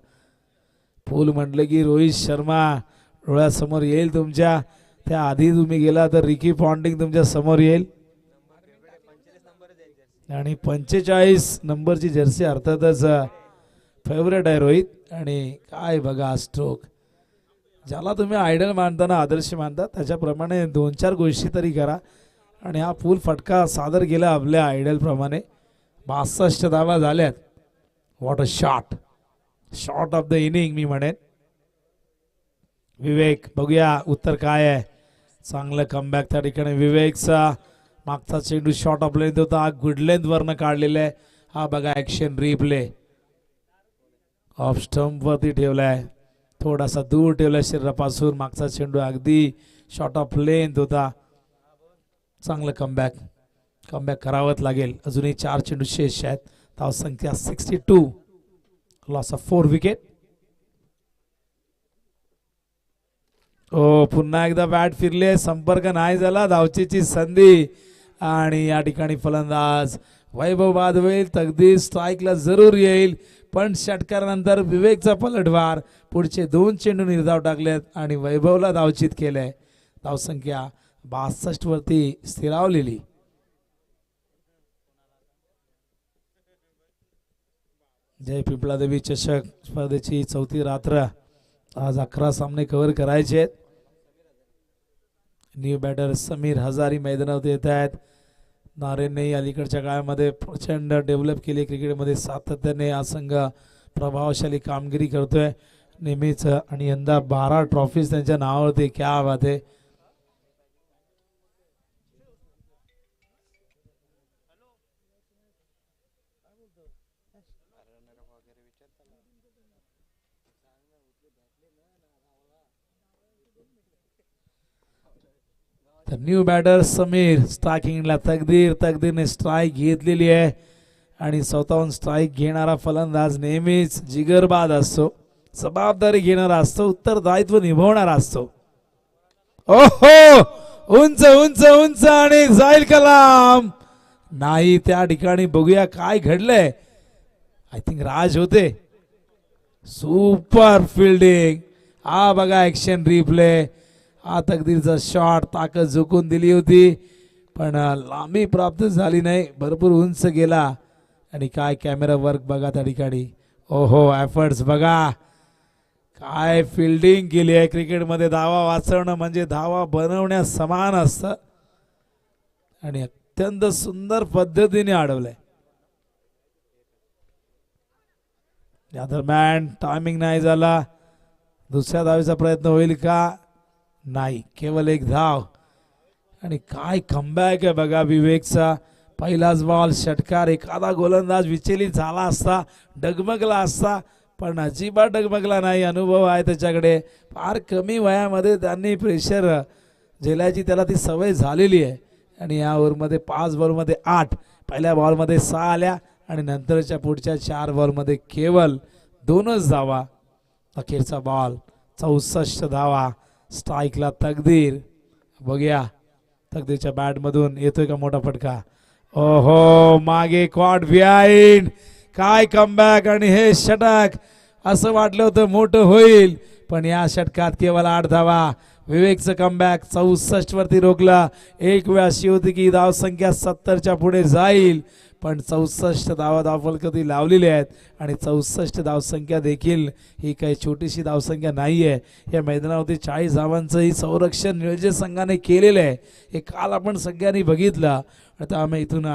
पूल म्हटलं की रोहित शर्मा डोळ्यासमोर येईल तुमच्या. त्या आधी तुम्ही गेला तर रिकी पॉन्टिंग तुमच्या समोर येईल आणि 45 नंबरची जर्सी अर्थातच फेवरेट आहे रोहित. आणि काय बघा स्ट्रोक, ज्याला तुम्ही आयडल मानताना आदर्श मानता त्याच्याप्रमाणे 2-4 गोष्टी तरी करा. आणि हा पूल फटका सादर केला आपल्या आयडल प्रमाणे. 62 धावा झाल्यात. What a shot, shot of the inning मी म्हणेन. विवेक, बघूया उत्तर काय आहे. चांगलं कमबॅक त्या ठिकाणी विवेकचा. मागचा चेंडू शॉट ऑफ लेंथ होता, गुड लेंथ वरनं काढलेला आहे. हा बघा ऍक्शन रिप्ले. ऑफ स्टंप वरती ठेवलाय, थोडासा दूर ठेवलाय शरीरापासून. मागचा चेंडू अगदी शॉट ऑफ लेंथ होता. चांगलं कमबॅक करावंच लागेल. अजूनही 4 चेंडू शेष आहेत. धावसंख्या 62, लॉस ऑफ 4 विकेट. पुन्हा एकदा बॅट फिरले, संपर्क नाही झाला. धावचीची संधी आणि या ठिकाणी फलंदाज वैभव बाद होईल. तकदीर स्ट्राईकला जरूर येईल, पण षटकारानंतर विवेकचा पलटवार. पुढचे 2 चेंडू निर्धाव टाकलेत आणि वैभवला धावचित केलंय. धावसंख्या 62 वरती स्थिरावलेली. जय पिंपळादेवी चषक स्पर्धेची 4थी रात्र. आज 11 सामने कव्हर करायचे आहेत. न्यू बॅटर समीर हजारी मैदानावर येत आहेत. नारेंनी अलीकडच्या काळामध्ये प्रचंड डेव्हलप केले क्रिकेटमध्ये. सातत्याने हा संघ प्रभावशाली कामगिरी करतोय नेहमीच आणि यंदा 12 ट्रॉफीज त्यांच्या नावावरती. क्या बात आहे. तर न्यू बॅटर समीर स्ट्रायकिंगला. तकदीरने स्ट्राईक घेतलेली आहे आणि स्वतःहून स्ट्राईक घेणारा फलंदाज नेहमीच जिगरबाज असतो, जबाबदारी घेणारा असतो, उत्तरदायित्व निभावणारा असतो. ओहो, उंच उंच उंच आणि जाईल कलाम. नाही त्या ठिकाणी बघूया काय घडलंय. आय थिंक राज होते. Super fielding. हा बघा ऍक्शन रिप्ले. हा तकदीरचा शॉट ताकद झुकून दिली होती पण लांबी प्राप्त झाली नाही. भरपूर उंच गेला आणि काय कॅमेरा वर्क बघा त्या ठिकाणी. ओहो एफर्ट्स बघा. काय फिल्डिंग केली आहे. क्रिकेटमध्ये धावा वाचवणं म्हणजे धावा बनवण्यास समान असतं आणि अत्यंत सुंदर पद्धतीने अडवलंय. या दरम्यान टायमिंग नाही झाला. दुसऱ्या धावेचा प्रयत्न होईल का. नाही केवळ एक धाव आणि काय कमबॅक आहे बघा विवेकचा. पहिलाच बॉल षटकार. एखादा गोलंदाज विचलित झाला असता डगमगला असता पण अजिबात डगमगला नाही. अनुभव आहे त्याच्याकडे. फार कमी वयामध्ये त्यांनी प्रेशर झेलायची त्याला ती सवय झालेली आहे आणि या ओव्हरमध्ये 5 बॉलमध्ये 8. पहिल्या बॉलमध्ये 6 आल्या आणि नंतरच्या पुढच्या 4 बॉलमध्ये केवळ 2च धावा. अखेरचा बॉल 64 धावा. स्ट्राईकला तकदीर. बघूया तकदीरच्या बॅटमधून येतोय का मोठा फटका. ओहो मागे क्वाड बिहाइंड. काय कमबॅक आणि हे षटक. असं वाटलं होतं मोठं होईल पण या षटकात केवळ 8 धावा. विवेकचं कमबॅक 64 वरती रोखला. एक वेळ अशी होती की धावसंख्या 70च्या पुढे जाईल पण 64 धावा धावफलकती लावलेली आहेत आणि 64 धावसंख्या देखील ही काही छोटीशी धावसंख्या नाही आहे. या मैदानावरती 40 धावांचंही संरक्षण नियोजन संघाने केलेलं आहे. हे काल आपण सगळ्यांनी बघितलं. आता आम्ही इथून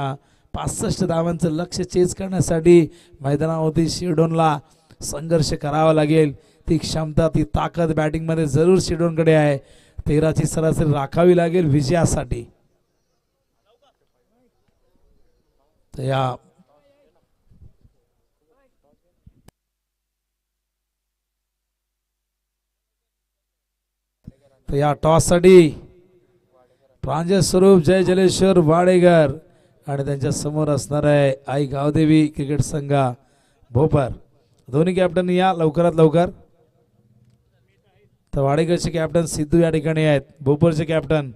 65 धावांचं लक्ष्य चेज करण्यासाठी मैदानावरती शिरडोनला संघर्ष करावा लागेल. ती क्षमता ती ताकद बॅटिंगमध्ये जरूर शिरडोनकडे आहे. 13ची सरासरी राखावी लागेल विजयासाठी. तर या टॉससाठी प्रांजल स्वरूप जय जलेश्वर वाडेकर आणि त्यांच्या समोर असणार आहे आई गावदेवी क्रिकेट संघ भोपर. दोन्ही कॅप्टन या लवकरात लवकर. तर वाडेकरचे कॅप्टन सिद्धू या ठिकाणी आहेत. भोपरचे कॅप्टन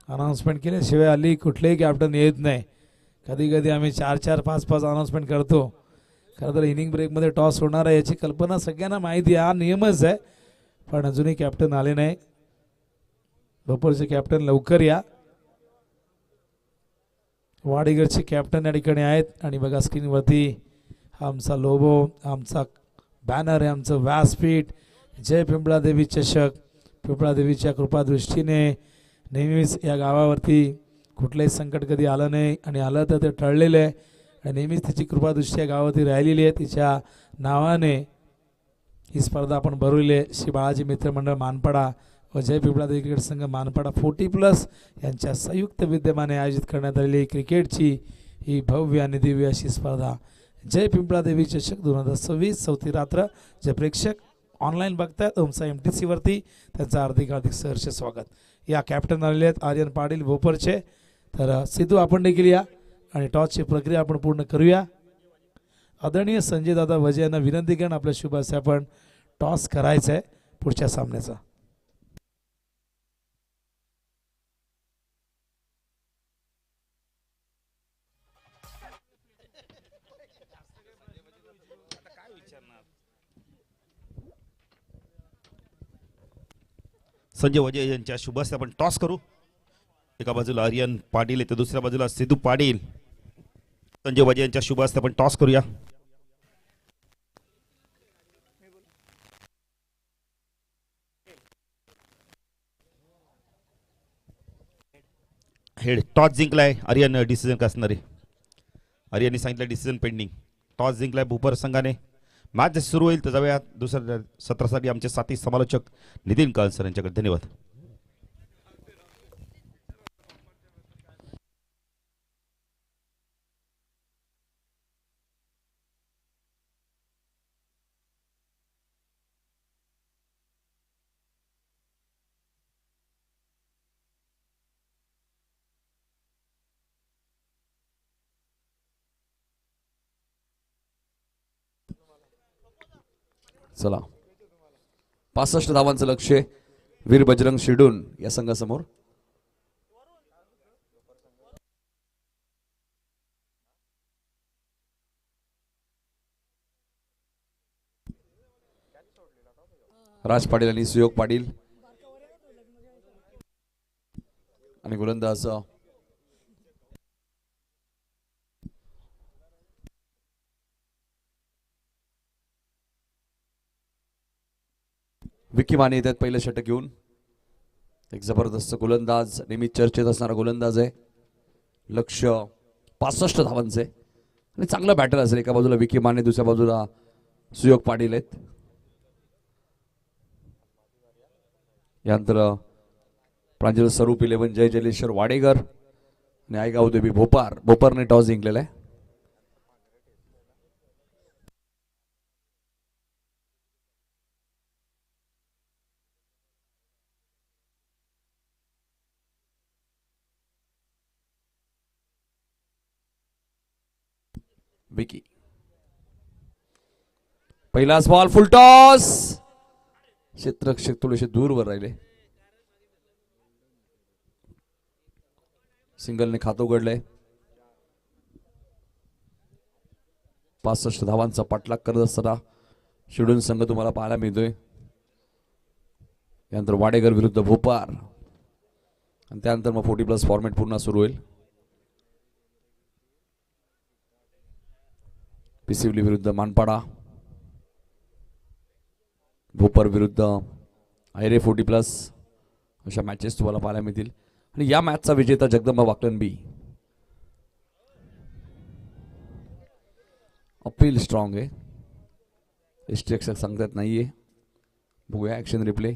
अनाउन्समेंट केल्याशिवाय हल्ली कुठलेही कॅप्टन येत नाही. कधी कधी आम्ही 4-4 5-5 अनाउन्समेंट करतो. खरं तर इनिंग ब्रेकमध्ये टॉस होणार आहे याची कल्पना सगळ्यांना माहिती आहे. हा नियमच आहे पण अजूनही कॅप्टन आले नाही. भोपरचे कॅप्टन लवकर या. वाडेकरचे कॅप्टन या ठिकाणी आहेत आणि बघा स्क्रीनवरती आमचा लोगो आमचा बॅनर आहे. आमचं व्यासपीठ जय पिंपळादेवी चषक. पिंपळादेवीच्या कृपादृष्टीने नेहमीच या गावावरती कुठलंही संकट कधी आलं नाही आणि आलं तर ते टळलेलं आहे आणि नेहमीच तिची कृपादृष्टी या गावावरती राहिलेली आहे. तिच्या नावाने ही स्पर्धा आपण भरवली आहे. श्री बाळाजी मित्रमंडळ मानपाडा व जय पिंपळादेवी क्रिकेट संघ मानपाडा 40+ यांच्या संयुक्त विद्यमाने आयोजित करण्यात आलेली क्रिकेटची ही भव्य आणि दिव्य अशी स्पर्धा जय पिंपळादेवी चषक 2026 चौथी रात्र. जे प्रेक्षक ऑनलाईन बघतायत ओमसा MTC वरती त्यांचं हार्दिक सहर्ष स्वागत. या कॅप्टन आलेले आहेत आर्यन पाटील भोपरचे. तर सिद्धू आपण देखील या आणि टॉसची प्रक्रिया आपण पूर्ण करूया. आदरणीय संजय दादा वजे यांना विनंती करून आपल्या शुभ असे आपण टॉस करायचं आहे पुढच्या सामन्याचा. संजय वजे यांच्या शुभ हस्ते आपण टॉस करू. एका बाजूला आर्यन पाटील आहे तर दुसऱ्या बाजूला सिद्धू पाटील. संजय वजे यांच्या शुभ हस्ते आपण टॉस करूया. हेड टॉस जिंकलाय आर्यन. डिसिजन का असणार आहे. आर्यनने सांगितलं डिसिजन पेंडिंग. टॉस जिंकलाय भोपर संघाने. मॅच जशी सुरू होईल तर जाऊया दुसऱ्या सत्रासाठी आमचे साथी समालोचक नितीन काळसर यांच्याकडे. धन्यवाद. चला 65 धावांचं लक्ष्य वीर बजरंग शिरडून या संघासमोर. राज पाटील आणि सुयोग पाटील आणि गोलंदाज विकी माने येतात पहिलं षटक घेऊन. एक जबरदस्त गोलंदाज, नेहमी चर्चेत असणारा गोलंदाज आहे. लक्ष्य 65 धावांचे आणि चांगला बॅटर असेल. एका बाजूला विकी माने, दुसऱ्या बाजूला सुयोग पाटील आहेत. यानंतर प्रांजल स्वरूप 11 जय जलेश्वर वाडेकर आणि आयगाव देवी भोपारने टॉस जिंकलेला आहे. विकी पहिलाच बॉल फुल टॉस. क्षेत्ररक्षक थोडेसे दूरवर राहिले. सिंगलने खातं उघडलंय. 65 धावांचा पाठलाग करत असताना शिडून संघ तुम्हाला पाहायला मिळतोय. यानंतर वाडेकर विरुद्ध भोपार आणि त्यानंतर मग 40+ फॉर्मॅट पुन्हा सुरू होईल. पिसिवली विरुद्ध मानपाडा, भोपार विरुद्ध आयरे 40+ अशा मॅचेस तुम्हाला पाहायला मिळतील. आणि या मॅचचा विजेता जगदंबा वाकलनबी. अपील स्ट्रॉंग आहे. एसटीएक्स सांगतात नाहीये. बघूया ऍक्शन रिप्ले.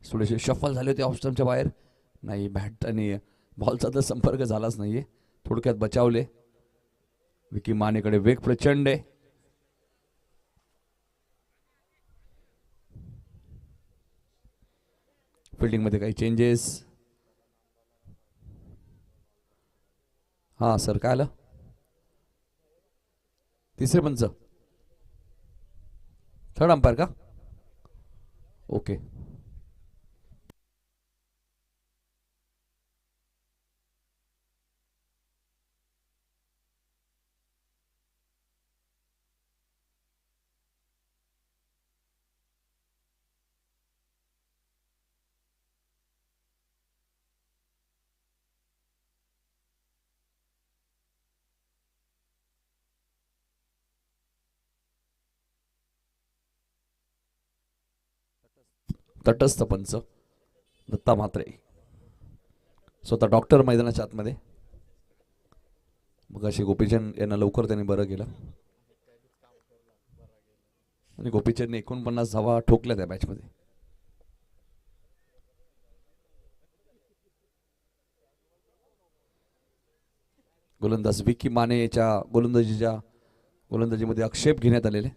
थोडेसे शफल झाले होते ऑफस्टमच्या बाहेर. नाही, बॅट आणि बॉलचा तर संपर्क झालाच नाहीये. थोडक्यात बचावले. विकी मानेकडे वेग प्रचंड आहे. फिल्डिंग मध्ये काही चेंजेस. हा सर, काय आलं? तिसरे पंच, थर्ड अंपायर का? ओके. तटस्थ पंच दत्ता म्हात्रे, स्वतः डॉक्टर मैदानाच्या आतमध्ये. मग अशी गोपीचंद यांना लवकर त्यांनी बरं केलं आणि गोपीचंदने 49 धावा ठोकल्या त्या मॅच मध्ये. गोलंदाज विकी मानेच्या गोलंदाजीमध्ये आक्षेप घेण्यात आलेले.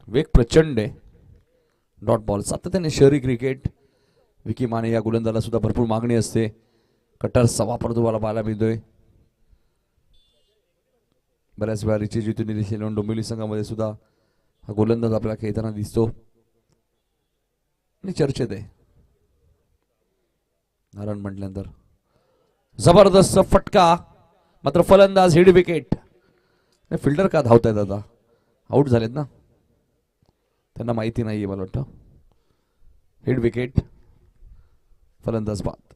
वेग प्रचंड आहे. डॉट बॉल सातत्याने शहरी क्रिकेट. विकी माने या गोलंदाजाला सुद्धा भरपूर मागणी असते. कटरचा वापर तुम्हाला पाहायला मिळतोय. बऱ्याच वेळा रिची जितून सेलोन डोंबिवली संघामध्ये सुद्धा हा गोलंदाज आपल्याला खेळताना दिसतो आणि चर्चेत आहे. नारायण म्हटल्यानंतर जबरदस्त फटका, मात्र फलंदाज हिड विकेट. फिल्डर का धावतायत आता? आउट झालेत ना, त्यांना माहिती नाहीये मला वाटतं. हिड विकेट, फलंदाज बाद.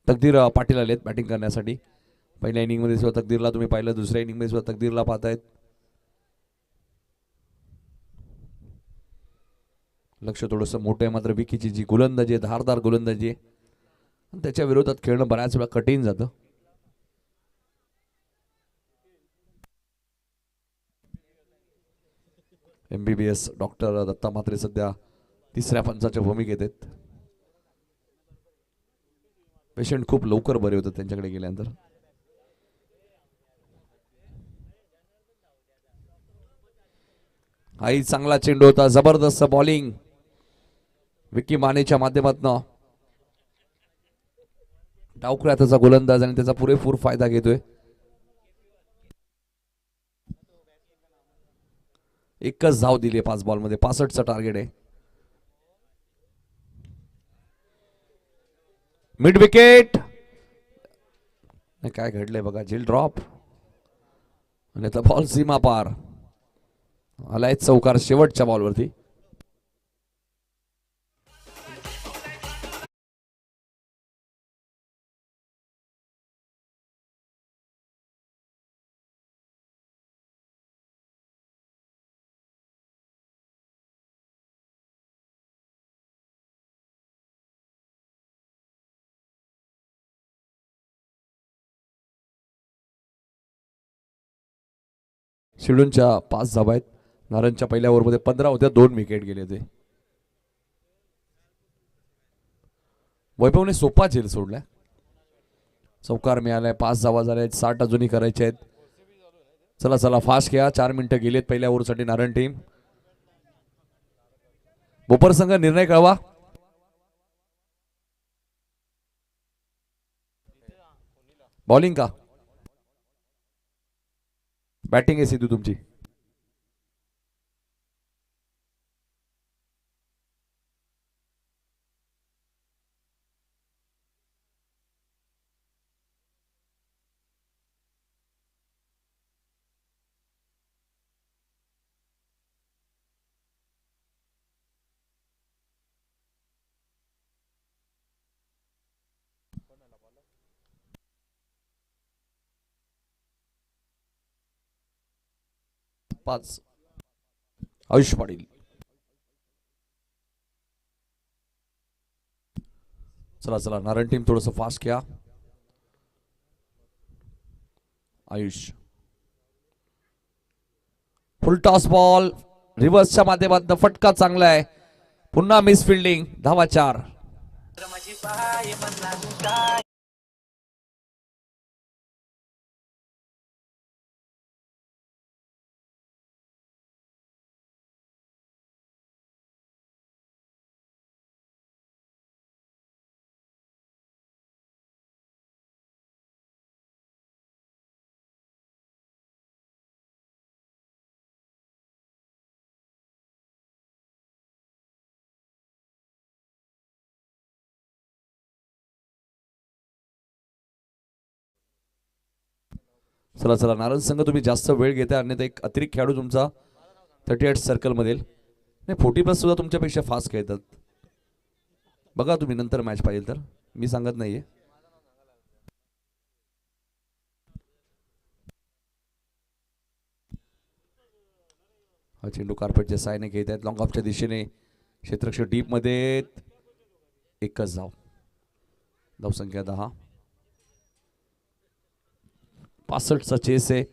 तकदीर पाटील आलेत बॅटिंग करण्यासाठी. पहिल्या इनिंग मध्ये सुद्धा तकदीरला तुम्ही पाहिलं, दुसऱ्या इनिंग मध्ये सुद्धा तकदीरला पाहतायत. लक्ष थोडंसं मोठं आहे, मात्र विकीची जी गोलंदाजी आहे, धारदार गोलंदाजी आहे, त्याच्या विरोधात खेळणं बऱ्याच वेळा कठीण जातं. MBBS डॉक्टर दत्ता म्हात्रे सध्या तिसऱ्या पंचाच्या भूमिकेत आहेत. पेशंट खूप लवकर बरे होतात त्यांच्याकडे गेल्यानंतर. हाही चांगला चेंडू होता, जबरदस्त बॉलिंग विकी मानेच्या माध्यमातून. डावखुऱ्या त्याचा गोलंदाज आणि त्याचा पुरेपूर फायदा घेतोय. एकच धाव दिली 5 बॉलमध्ये, 65चं टार्गेट आहे. Mid wicket. काय घडलंय बघा, झील ड्रॉप आणि आता बॉल सीमा पार आलाय चौकार शेवटच्या बॉलवरती. शिडूनच्या 5 धावा आहेत. नारायणच्या पहिल्या ओव्हरमध्ये 15 होत्या, 2 विकेट गेले होते. वैभवने सोपा झेल सोडलाय. चौकार मिळालाय, 5 धावा झाल्या आहेत, 60 अजूनही करायचे आहेत. चला चला फास्ट घ्या, 4 मिनिटं गेलेत पहिल्या ओव्हरसाठी नारायण टीम. बोपर संघ निर्णय कळवा. बॉलिंग का बॅटिंग आहे सिद्धू तुमची? पाच आयुष पाटील. चला चला नारायण टीम थोडस फास्ट घ्या. आयुष फुल टॉस बॉल रिव्हर्सच्या माध्यमातून फटका चांगला आहे. पुन्हा मिस फिल्डिंग, धावा 4. चला चला नारायण संघ तुम्ही जास्त वेळ घेताय, अन्यथा एक अतिरिक्त खेळाडू तुमचा 38 सर्कल मधील नाही 40+ सुद्धा तुमच्यापेक्षा फास्ट खेळतात. बघा तुम्ही नंतर मॅच पाहिजे तर, मी सांगत नाहीये. हा चेंडू कार्पेटच्या सायने खेळत आहेत लॉंग ऑफच्या दिशेने. क्षेत्ररक्षक डीप मध्ये, एकच धाव, धावसंख्या 10. 65चा चेस आहे,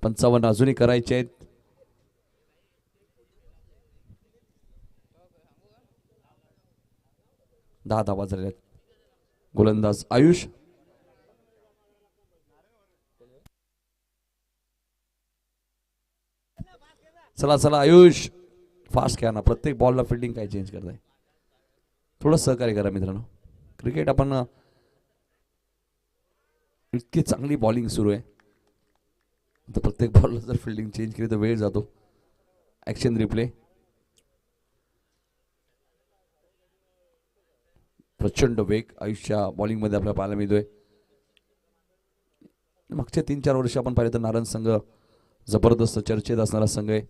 55 अजूनही करायचे आहेत. दहा धावा झालेल्या आहेत. गोलंदाज आयुष. चला चला आयुष फास्ट खेळा ना, प्रत्येक बॉलला फिल्डिंग काय चेंज करताय. थोडं सहकार्य करा मित्रांनो. क्रिकेट आपण इतकी चांगली बॉलिंग सुरू आहे, तर प्रत्येक बॉलला जर फिल्डिंग चेंज केली तर वेळ जातो. Action replay. प्रचंड वेग आयुष्या बॉलिंग मध्ये आपल्याला पाहायला मिळतोय. मागच्या 3-4 वर्ष आपण पाहिलं तर नारायण संघ जबरदस्त चर्चेत असणारा संघ आहे.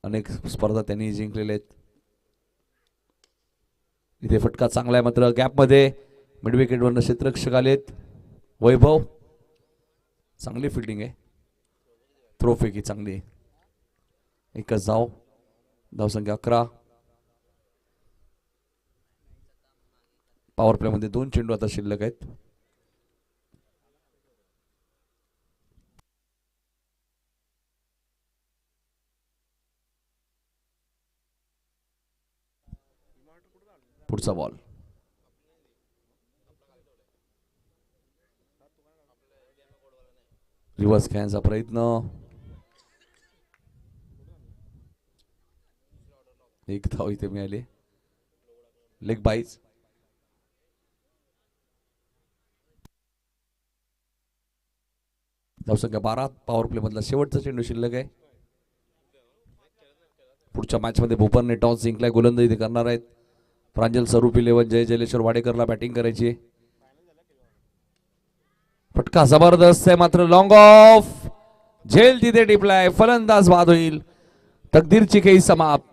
अनेक स्पर्धा त्यांनी जिंकलेल्या आहेत. इथे फटका चांगला आहे, मात्र गॅप मध्ये मिड विकेट वरनं क्षेत्ररक्षक आलेत. वैभव चांगली फिल्डिंग आहे, थ्रो फेकी चांगली आहे. एकच धाव, धावसंख्या 11. पॉवर प्ले मध्ये 2 चेंडू आता शिल्लक आहेत. पुढचा बॉल. रिव्हर्स खेळण्याचा प्रयत्न. एक धाव इथे मिळाली. लेग बाईज. धावसंख्या 12. पॉवर प्ले मधला शेवटचा चेंडू शिल्लक आहे. पुढच्या मॅच मध्ये भोपरने टॉस जिंकलाय. गोलंदाजी करणार आहेत. प्रांजल स्वरूप 11. जय जलेश्वर वाडेकरला बॅटिंग करायची. फटका जबरदस्त आहे मात्र लॉंग ऑफ. झेल तिथे टिपलाय. फलंदाज बाद होईल. तकदीरची खेळी समाप्त.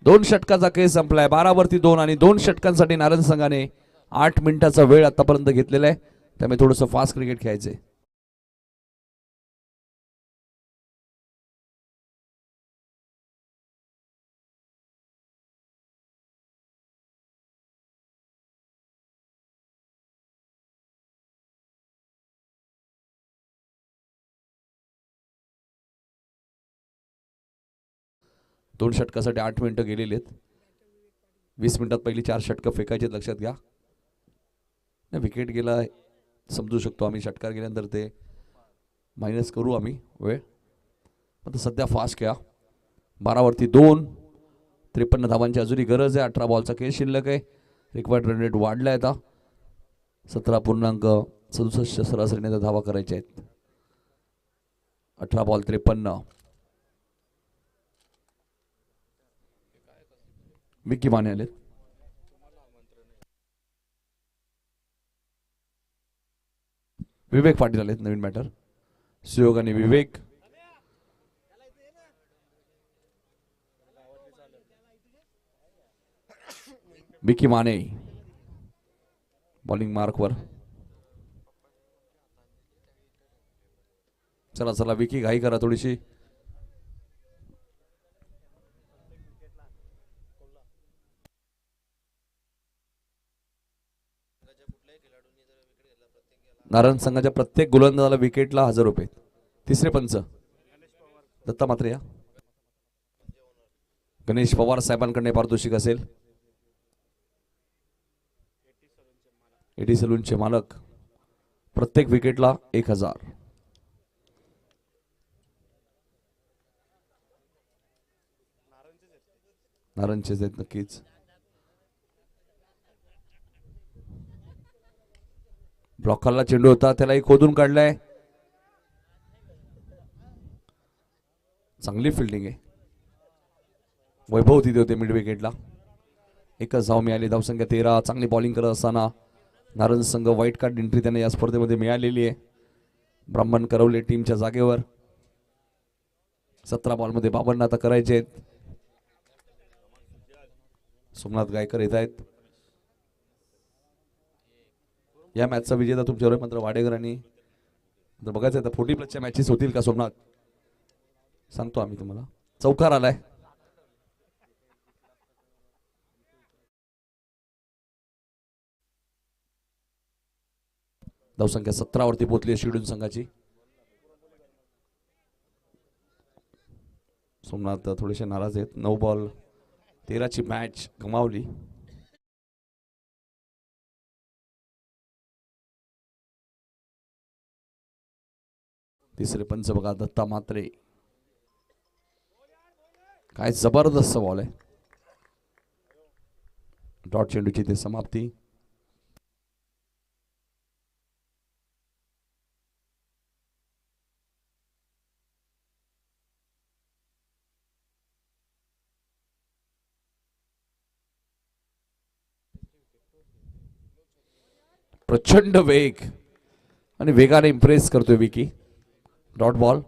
2 षटकाचा खेळ संपलाय. 12 वरती 2 आणि 2 षटकांसाठी नारायण संघाने 8 मिनिटाचा वेळ आतापर्यंत घेतलेला आहे. त्यामुळे थोडंसं फास्ट क्रिकेट खेळायचंय. दोन षटकासाठी 8 मिनिटं गेलेली आहेत. 20 मिनिटात पहिली 4 षटकं फेकायचे लक्षात घ्या. विकेट गेला समजू शकतो आम्ही. षटकार गेल्यानंतर ते मायनस करू आम्ही वेळ. आता सध्या फास्ट खेळा. 12 वरती 2. 53 धावांची अजूनही गरज आहे. 18 बॉलचा खेळ शिल्लक आहे. रिक्वायर्ड रन रेट वाढलाय आता. 17.67 सरासरीने धावा करायच्या आहेत. 18 बॉल 53. विकी माने आले. विवेक पाटील आलेत नवीन बॅटर. सुयोग आणि विवेक. विकी माने बॉलिंग मार्कवर. चला चला विकी घाई करा थोडीशी. नारायण संघाच्या प्रत्येक गोलंदाजाला विकेटला 1000 रुपये. तिसरे पंच दत्ता मात्रे या. गणेश पवार साहेबांकडे पारितोषिक असेल. एटी सलूनचे मालक. प्रत्येक विकेटला 1000. नारायणचेच आहेत नक्कीच. ब्लॉक खाल्ला चेंडू होता. त्यालाही खोदून काढलाय. चांगली फिल्डिंग आहे. वैभव तिथे होते मिड विकेटला. एकच धाव मिळाली. धावसंख्या 13. चांगली बॉलिंग करत असताना नारायण संघ व्हाईट कार्ड एंट्री त्यांना या स्पर्धेमध्ये मिळालेली आहे. ब्राह्मण करवले टीमच्या जागेवर. 17 बॉलमध्ये 52 आता करायचे आहेत. सोमनाथ गायकर येत आहेत. या मॅचचा विजेता तुमच्यावर मात्र वाडेकर. आणि बघायचं आता 40+ मॅचेस होतील का सोमनाथ. सांगतो आम्ही तुम्हाला. चौकार आलाय. धावसंख्या 17 वरती पोहोचली शिडून संघाची. सोमनाथ थोडेसे नाराज आहेत. 9 बॉल 13ची मॅच गमावली. तिसरे पंच बघा दत्ता मात्रे. काय जबरदस्त बॉल आहे. डॉट चेंडूची ते समाप्ती. प्रचंड वेग आणि वेगाने इम्प्रेस करतोय विकी. Dot ball.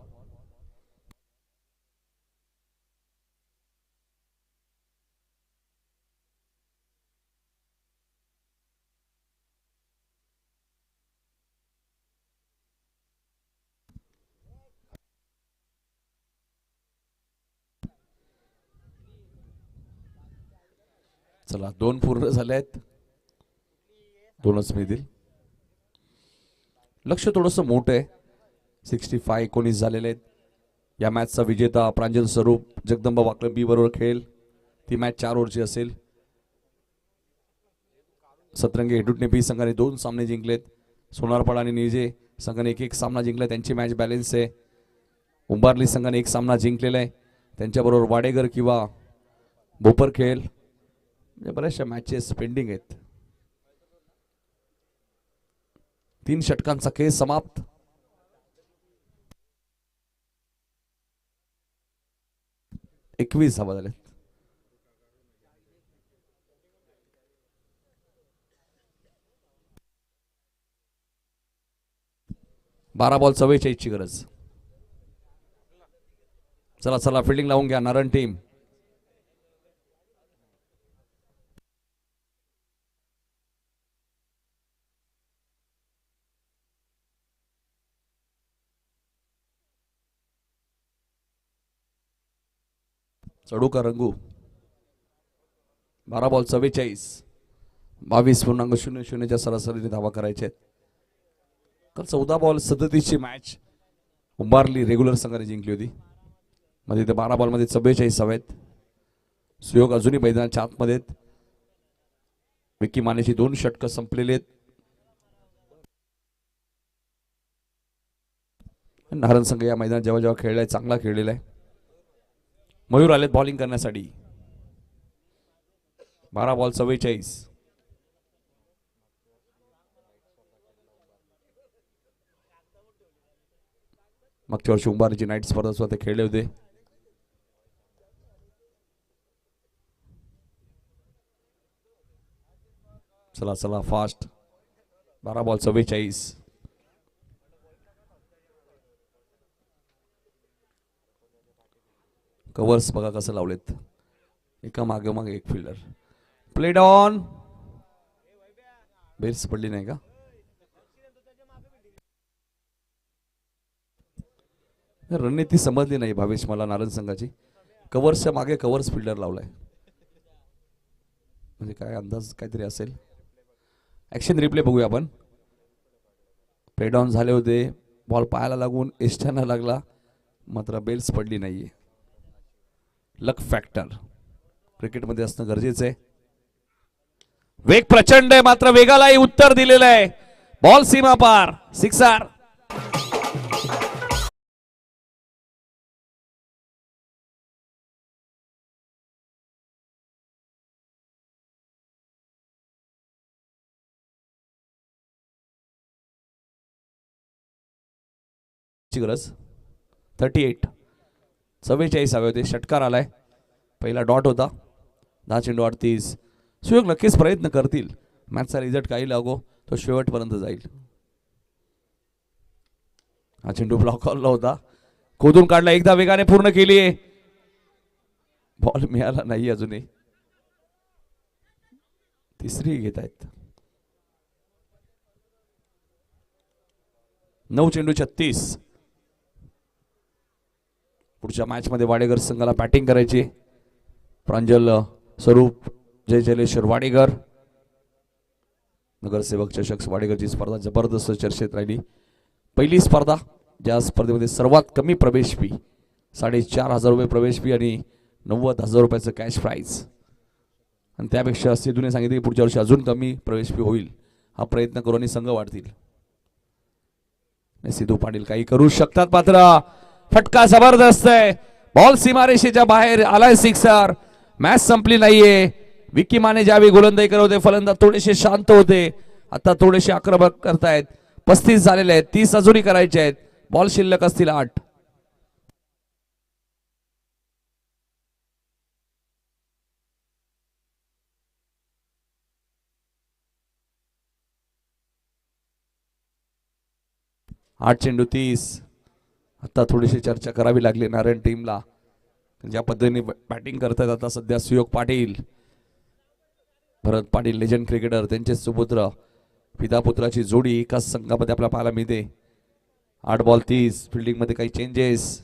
चला 2 पूर्ण झाले आहेत. 2च मिळतील. लक्ष थोडंसं मोठं आहे. 65-19 झालेले आहेत. या मॅचचा विजेता प्रांजल स्वरूप जगदंबा वाकले बी बरोबर खेळेल. ती मॅच 4 ओव्हरची असेल. सतरंगी हेडुटने बी संघाने 2 सामने जिंकलेत. सोनारपाडा आणि निजे संघाने 1-1 सामना जिंकला. त्यांची मॅच बॅलन्स आहे. उंबारली संघाने 1 सामना जिंकलेला आहे. त्यांच्याबरोबर वाडेगर किंवा भोपर खेळ म्हणजे बऱ्याचशा मॅचेस पेंडिंग आहेत. 3 षटकांचा खेळ समाप्त. एकवीस धावा झाल्या. 12 बॉल 44 ची गरज. चला चला फिल्डिंग लावून घ्या नारायण टीम. चढू का रंगू. 12 बॉल 44, 22.00 सरासरीने धावा करायचे आहेत. काल 14 बॉल 37 ची मॅच उंबारली रेग्युलर संघाने जिंकली होती. मध्ये ते 12 बॉल मध्ये 44 धावा आहेत. सुयोग अजूनही मैदानाच्या आतमध्ये आहेत. विक्की मानेची 2 षटकं संपलेली आहेत. नारायण संघ या मैदानात जेव्हा जेव्हा खेळलाय चांगला खेळलेला आहे. मयूर आलेत बॉलिंग करण्यासाठी. 12 बॉल 44. मागच्या वर्षी उंबारची नाईट स्पर्धा सुद्धा ते खेळले होते. चला चला फास्ट. 12 बॉल 44. कव्हर्स बघा कसं लावलेत. एका मागे मागे एक फिल्डर. Played on. बेल्स पडली नाही का. रणनीती समजली नाही भावेश मला नारायण संघाची. कव्हर्सच्या मागे कव्हर्स फिल्डर लावलाय म्हणजे काय अंदाज काहीतरी असेल. ऍक्शन रिप्ले बघूया आपण. प्लेड ऑन झाले होते. बॉल पायाला लागून एस्ट्याना लागला मात्र बेल्स पडली नाहीये. लक फॅक्टर क्रिकेटमध्ये असणं गरजेचं आहे. वेग प्रचंड आहे मात्र वेगालाही उत्तर दिलेलं आहे. बॉल सीमा पार. सिक्सर. गरज 38. 44 हवे होते. षटकार आलाय. पहिला डॉट होता. 10 चेंडू 38. सुयोग नक्कीच प्रयत्न करतील. मॅचचा रिझल्ट काही लागो तो शेवटपर्यंत जाईल. हा चेंडू ब्लॉक ऑलला होता. खोदून काढला. एकदा वेगाने पूर्ण केली. बॉल मिळाला नाही अजूनही. तिसरी घेत आहेत. 9 चेंडू 36. पुढच्या मॅच मध्ये वाडेकर संघाला बॅटिंग करायची. प्रांजल स्वरूप, जय जलेश्वर वाडेकर. नगरसेवक चषक वाडेकरची स्पर्धा जबरदस्त चर्चेत राहिली. पहिली स्पर्धा ज्या स्पर्धेमध्ये सर्वात कमी प्रवेश फी 4,500 रुपये प्रवेश फी आणि 90,000 रुपयाचं कॅश प्राइज. आणि त्यापेक्षा सिद्धूने सांगितले की पुढच्या वर्षी अजून कमी प्रवेश फी होईल. हा प्रयत्न करू आणि संघ वाढतील. सिद्धू पाटील काही करू शकतात मात्र फटका जबरदस्त आहे. बॉल सीमारेषेच्या बाहेर आलाय. सिक्सर. मॅच संपली नाहीये. विक्की माने ज्यावेळी गोलंदाजी करत होते फलंदाज थोडेसे शांत होते. आता थोडेसे आक्रमक करतायत. 35 झालेले आहेत. 30 अजूनही करायचे आहेत. बॉल शिल्लक असतील 8. चेंडू 30. आता थोडीशी चर्चा करावी लागली नारायण टीमला. ज्या पद्धतीने बॅटिंग करतात आता सध्या सुयोग पाटील, भरत पाटील लेजंड क्रिकेटर, त्यांचे सुपुत्र, पिता पुत्राची जोडी एकाच संघामध्ये आपल्याला पाहायला मिळते. 8 बॉल 30. फिल्डिंग मध्ये काही चेंजेस.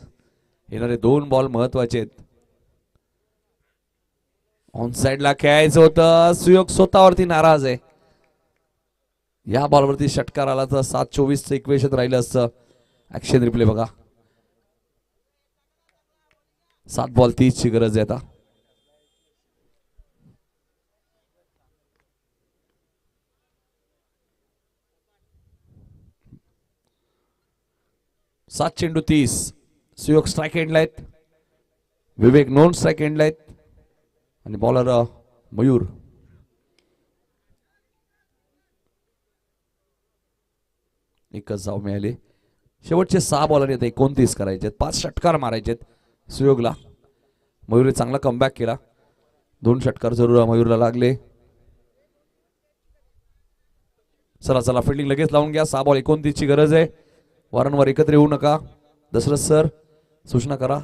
येणारे 2 बॉल महत्वाचे आहेत. ऑन साइडला खेळायचं होतं. सुयोग स्वतःवरती नाराज आहे. या बॉलवरती षटकार आला तर 7-24चं इक्वेशन राहिलं असतं. ऍक्शन रिप्ले बघा. 7 बॉल 30 ची गरज आहे आता. सात चेंडू 30. सुयोग स्ट्राइक एंडला आहेत. विवेक नॉन स्ट्राइक एंडला आहेत. आणि बॉलर मयूर. एकच धाव मिळाली. शेवटचे 6 बॉलर आहेत, 29 करायचे, 5 षटकार मारायचे सुयोगला. मयूरने चांगला कमबॅक केला. 2 षटकार जरूर मयूरला लागले. चला चला फिल्डिंग लगेच लावून घ्या. 6 बॉल 29 ची गरज आहे. वारंवार एकत्र येऊ नका. दशरथ सर सूचना करा.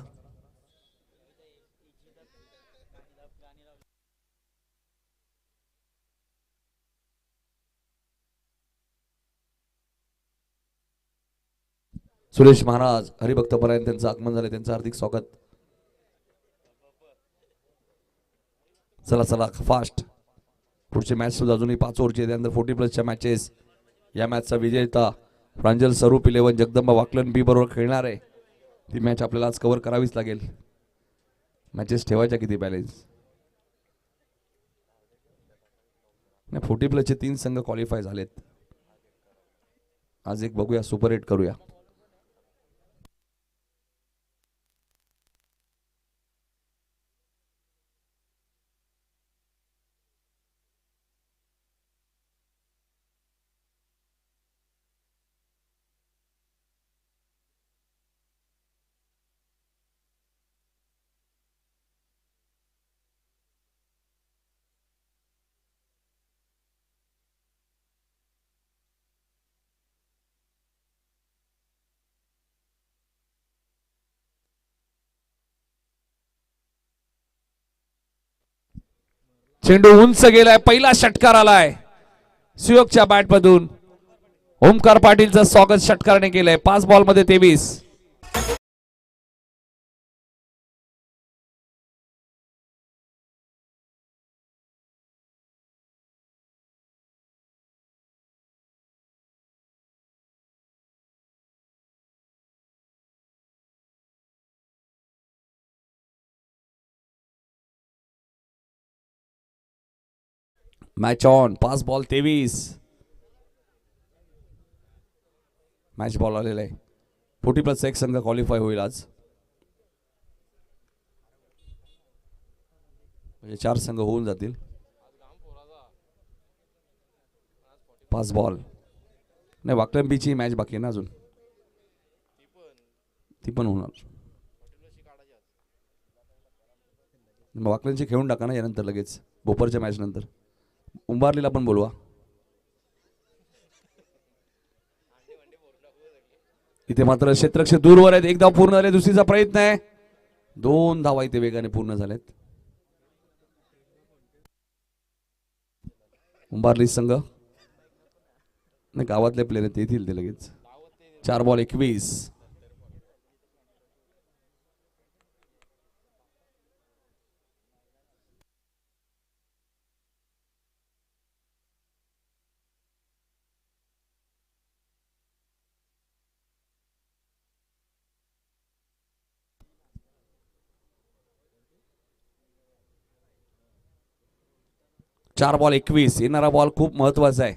सुरेश महाराज हरिभक्तपरायण त्यांचं आगमन झाले, त्यांचं हार्दिक स्वागत. चला चला फास्ट. पुढचे मॅच सुद्धा अजूनही 5 ओव्हरचे. त्यानंतर 40+ मॅचेस. या मॅचचा विजेता प्रांजल स्वरूप 11 जगदंबा वाकलन बी बरोबर खेळणार आहे. ती मॅच आपल्याला आज कव्हर करावीच लागेल. मॅचेस ठेवायच्या किती बॅलेन्स. 40+ चे 3 संघ क्वालिफाय झालेत. आज एक बघूया, सुपर 8 करूया. चेंडू उंच गेलाय. पहिला षटकार आलाय सुयोगच्या बॅट मधून. ओमकार पाटीलचं स्वागत षटकाराने केलंय. 5 बॉल मध्ये 23. Match on. 5 ball 23. Match ball आलेला आहे. 40+ एक संघ क्वालिफाय होईल आज. म्हणजे 4 संघ होऊन जातील. 5 बॉल. नाही, वाकलन बीची मॅच बाकी आहे ना अजून. ती पण होणार. वाकलनची खेळून टाका ना यानंतर लगेच, बोपरच्या मॅच नंतर. उंबारलीला पण बोलवा. इथे मात्र क्षेत्ररक्षक दूरवर आहेत. 1 धाव पूर्ण झाले. दुसरीचा प्रयत्न आहे. 2 धावा इथे वेगाने पूर्ण झालेत. उंबारली संघ नाही, गावातले प्लेयर आहेत, येतील ते लगेच. 4 बॉल 21. चार बॉल 21. येणारा बॉल खूप महत्वाचा आहे.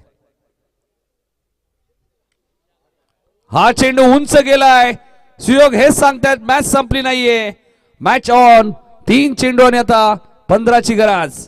हा चेंडू उंच गेलाय. सुयोग हेच सांगतात मॅच संपली नाहीये. Match on. 3 चेंडू आणि आता 15 ची गरज.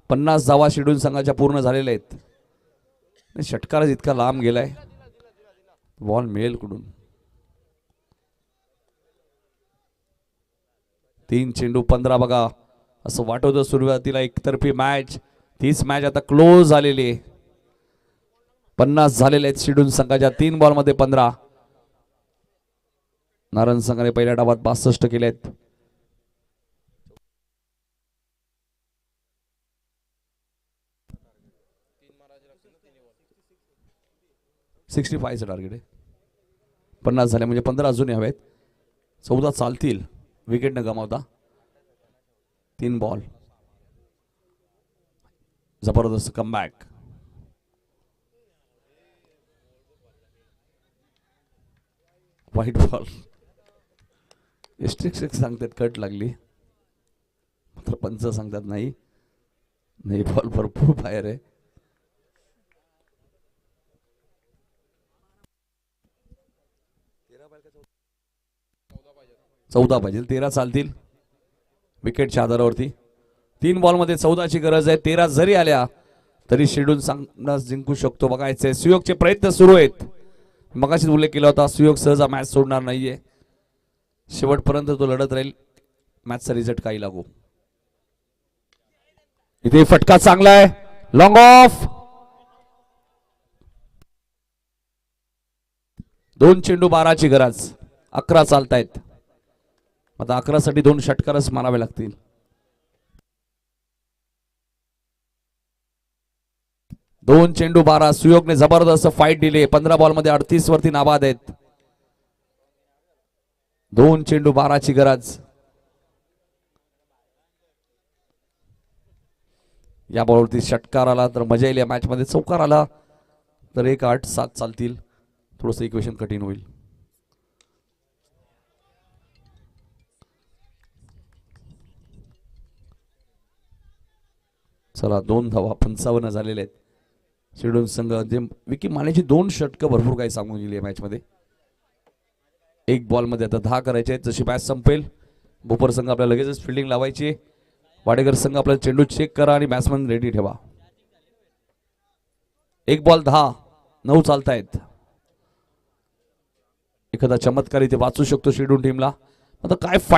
पन्नास धावा शेड्यूल संघाच्या पूर्ण झालेल्या आहेत. षटकारच इतका लांब गेलाय. बॉल मिळेल कुठून. 3 चेंडू 15. बघा असं वाटत होतं सुरुवातीला एकतर्फी मॅच. तीच मॅच आता क्लोज झालेली आहे. 50 झालेले आहेत शेड्यूल संघाच्या. 3 बॉल मध्ये 15. नारायण संघाने पहिल्या डावात 62 केलेत. चं टार्गेट आहे. 50 झाले म्हणजे 15 अजूनही हवेत. 14 चालतील विकेट न गमावता. 3 बॉल. जबरदस्त कमबॅक. White ball. रिस्ट्रिक्शन सांगतात कट लागली, मात्र पंच सांगतात नाही नाही, बॉल भरपूर बाहेर आहे. चौदा पाहिजे. 13 चालतील विकेटच्या आधारावरती. 3 बॉलमध्ये 14ची गरज आहे. 13 जरी आल्या तरी शेड्यूल सामना जिंकू शकतो. बघायचंय सुयोगचे प्रयत्न सुरू आहेत. मगाशीच उल्लेख केला होता, सुयोग सहज मॅच सोडणार नाहीये. शेवटपर्यंत तो लढत राहील. मॅचचा रिझल्ट काही लागू. इथे फटका चांगला आहे. Long of. 2 चेंडू 12ची गरज. 11 चालतायत. आता 11 साठी 2 षटकारच मारावे लागतील. दोन चेंडू 12. सुयोगने जबरदस्त फाईट दिली. 15 बॉल मध्ये 38 वरती नाबाद आहेत. 2 चेंडू 12ची गरज. या बॉलवरती षटकार आला तर मजा येईल. या मॅच मध्ये चौकार आला तर 1, 8, 7 चालतील. थोडंसं इक्वेशन कठीण होईल. चला 2 धावा 55 झालेले आहेत. शेड्यूल संघ विकी मानेची 2 षटकं भरपूर काही सांगून गेली मॅच मध्ये. 1 बॉल मध्ये आता 10 करायचे आहेत. जशी मॅच संपेल भोपर संघ आपल्याला लगेचच फिल्डिंग लावायची. वाडेकर संघ आपला चेंडू चेक करा आणि बॅट्समन रेडी ठेवा. 1 बॉल 10. 9 चालतायत. एखादा चमत्कार इथे वाचू शकतो शेड्यूल टीमला. आता काय फाईट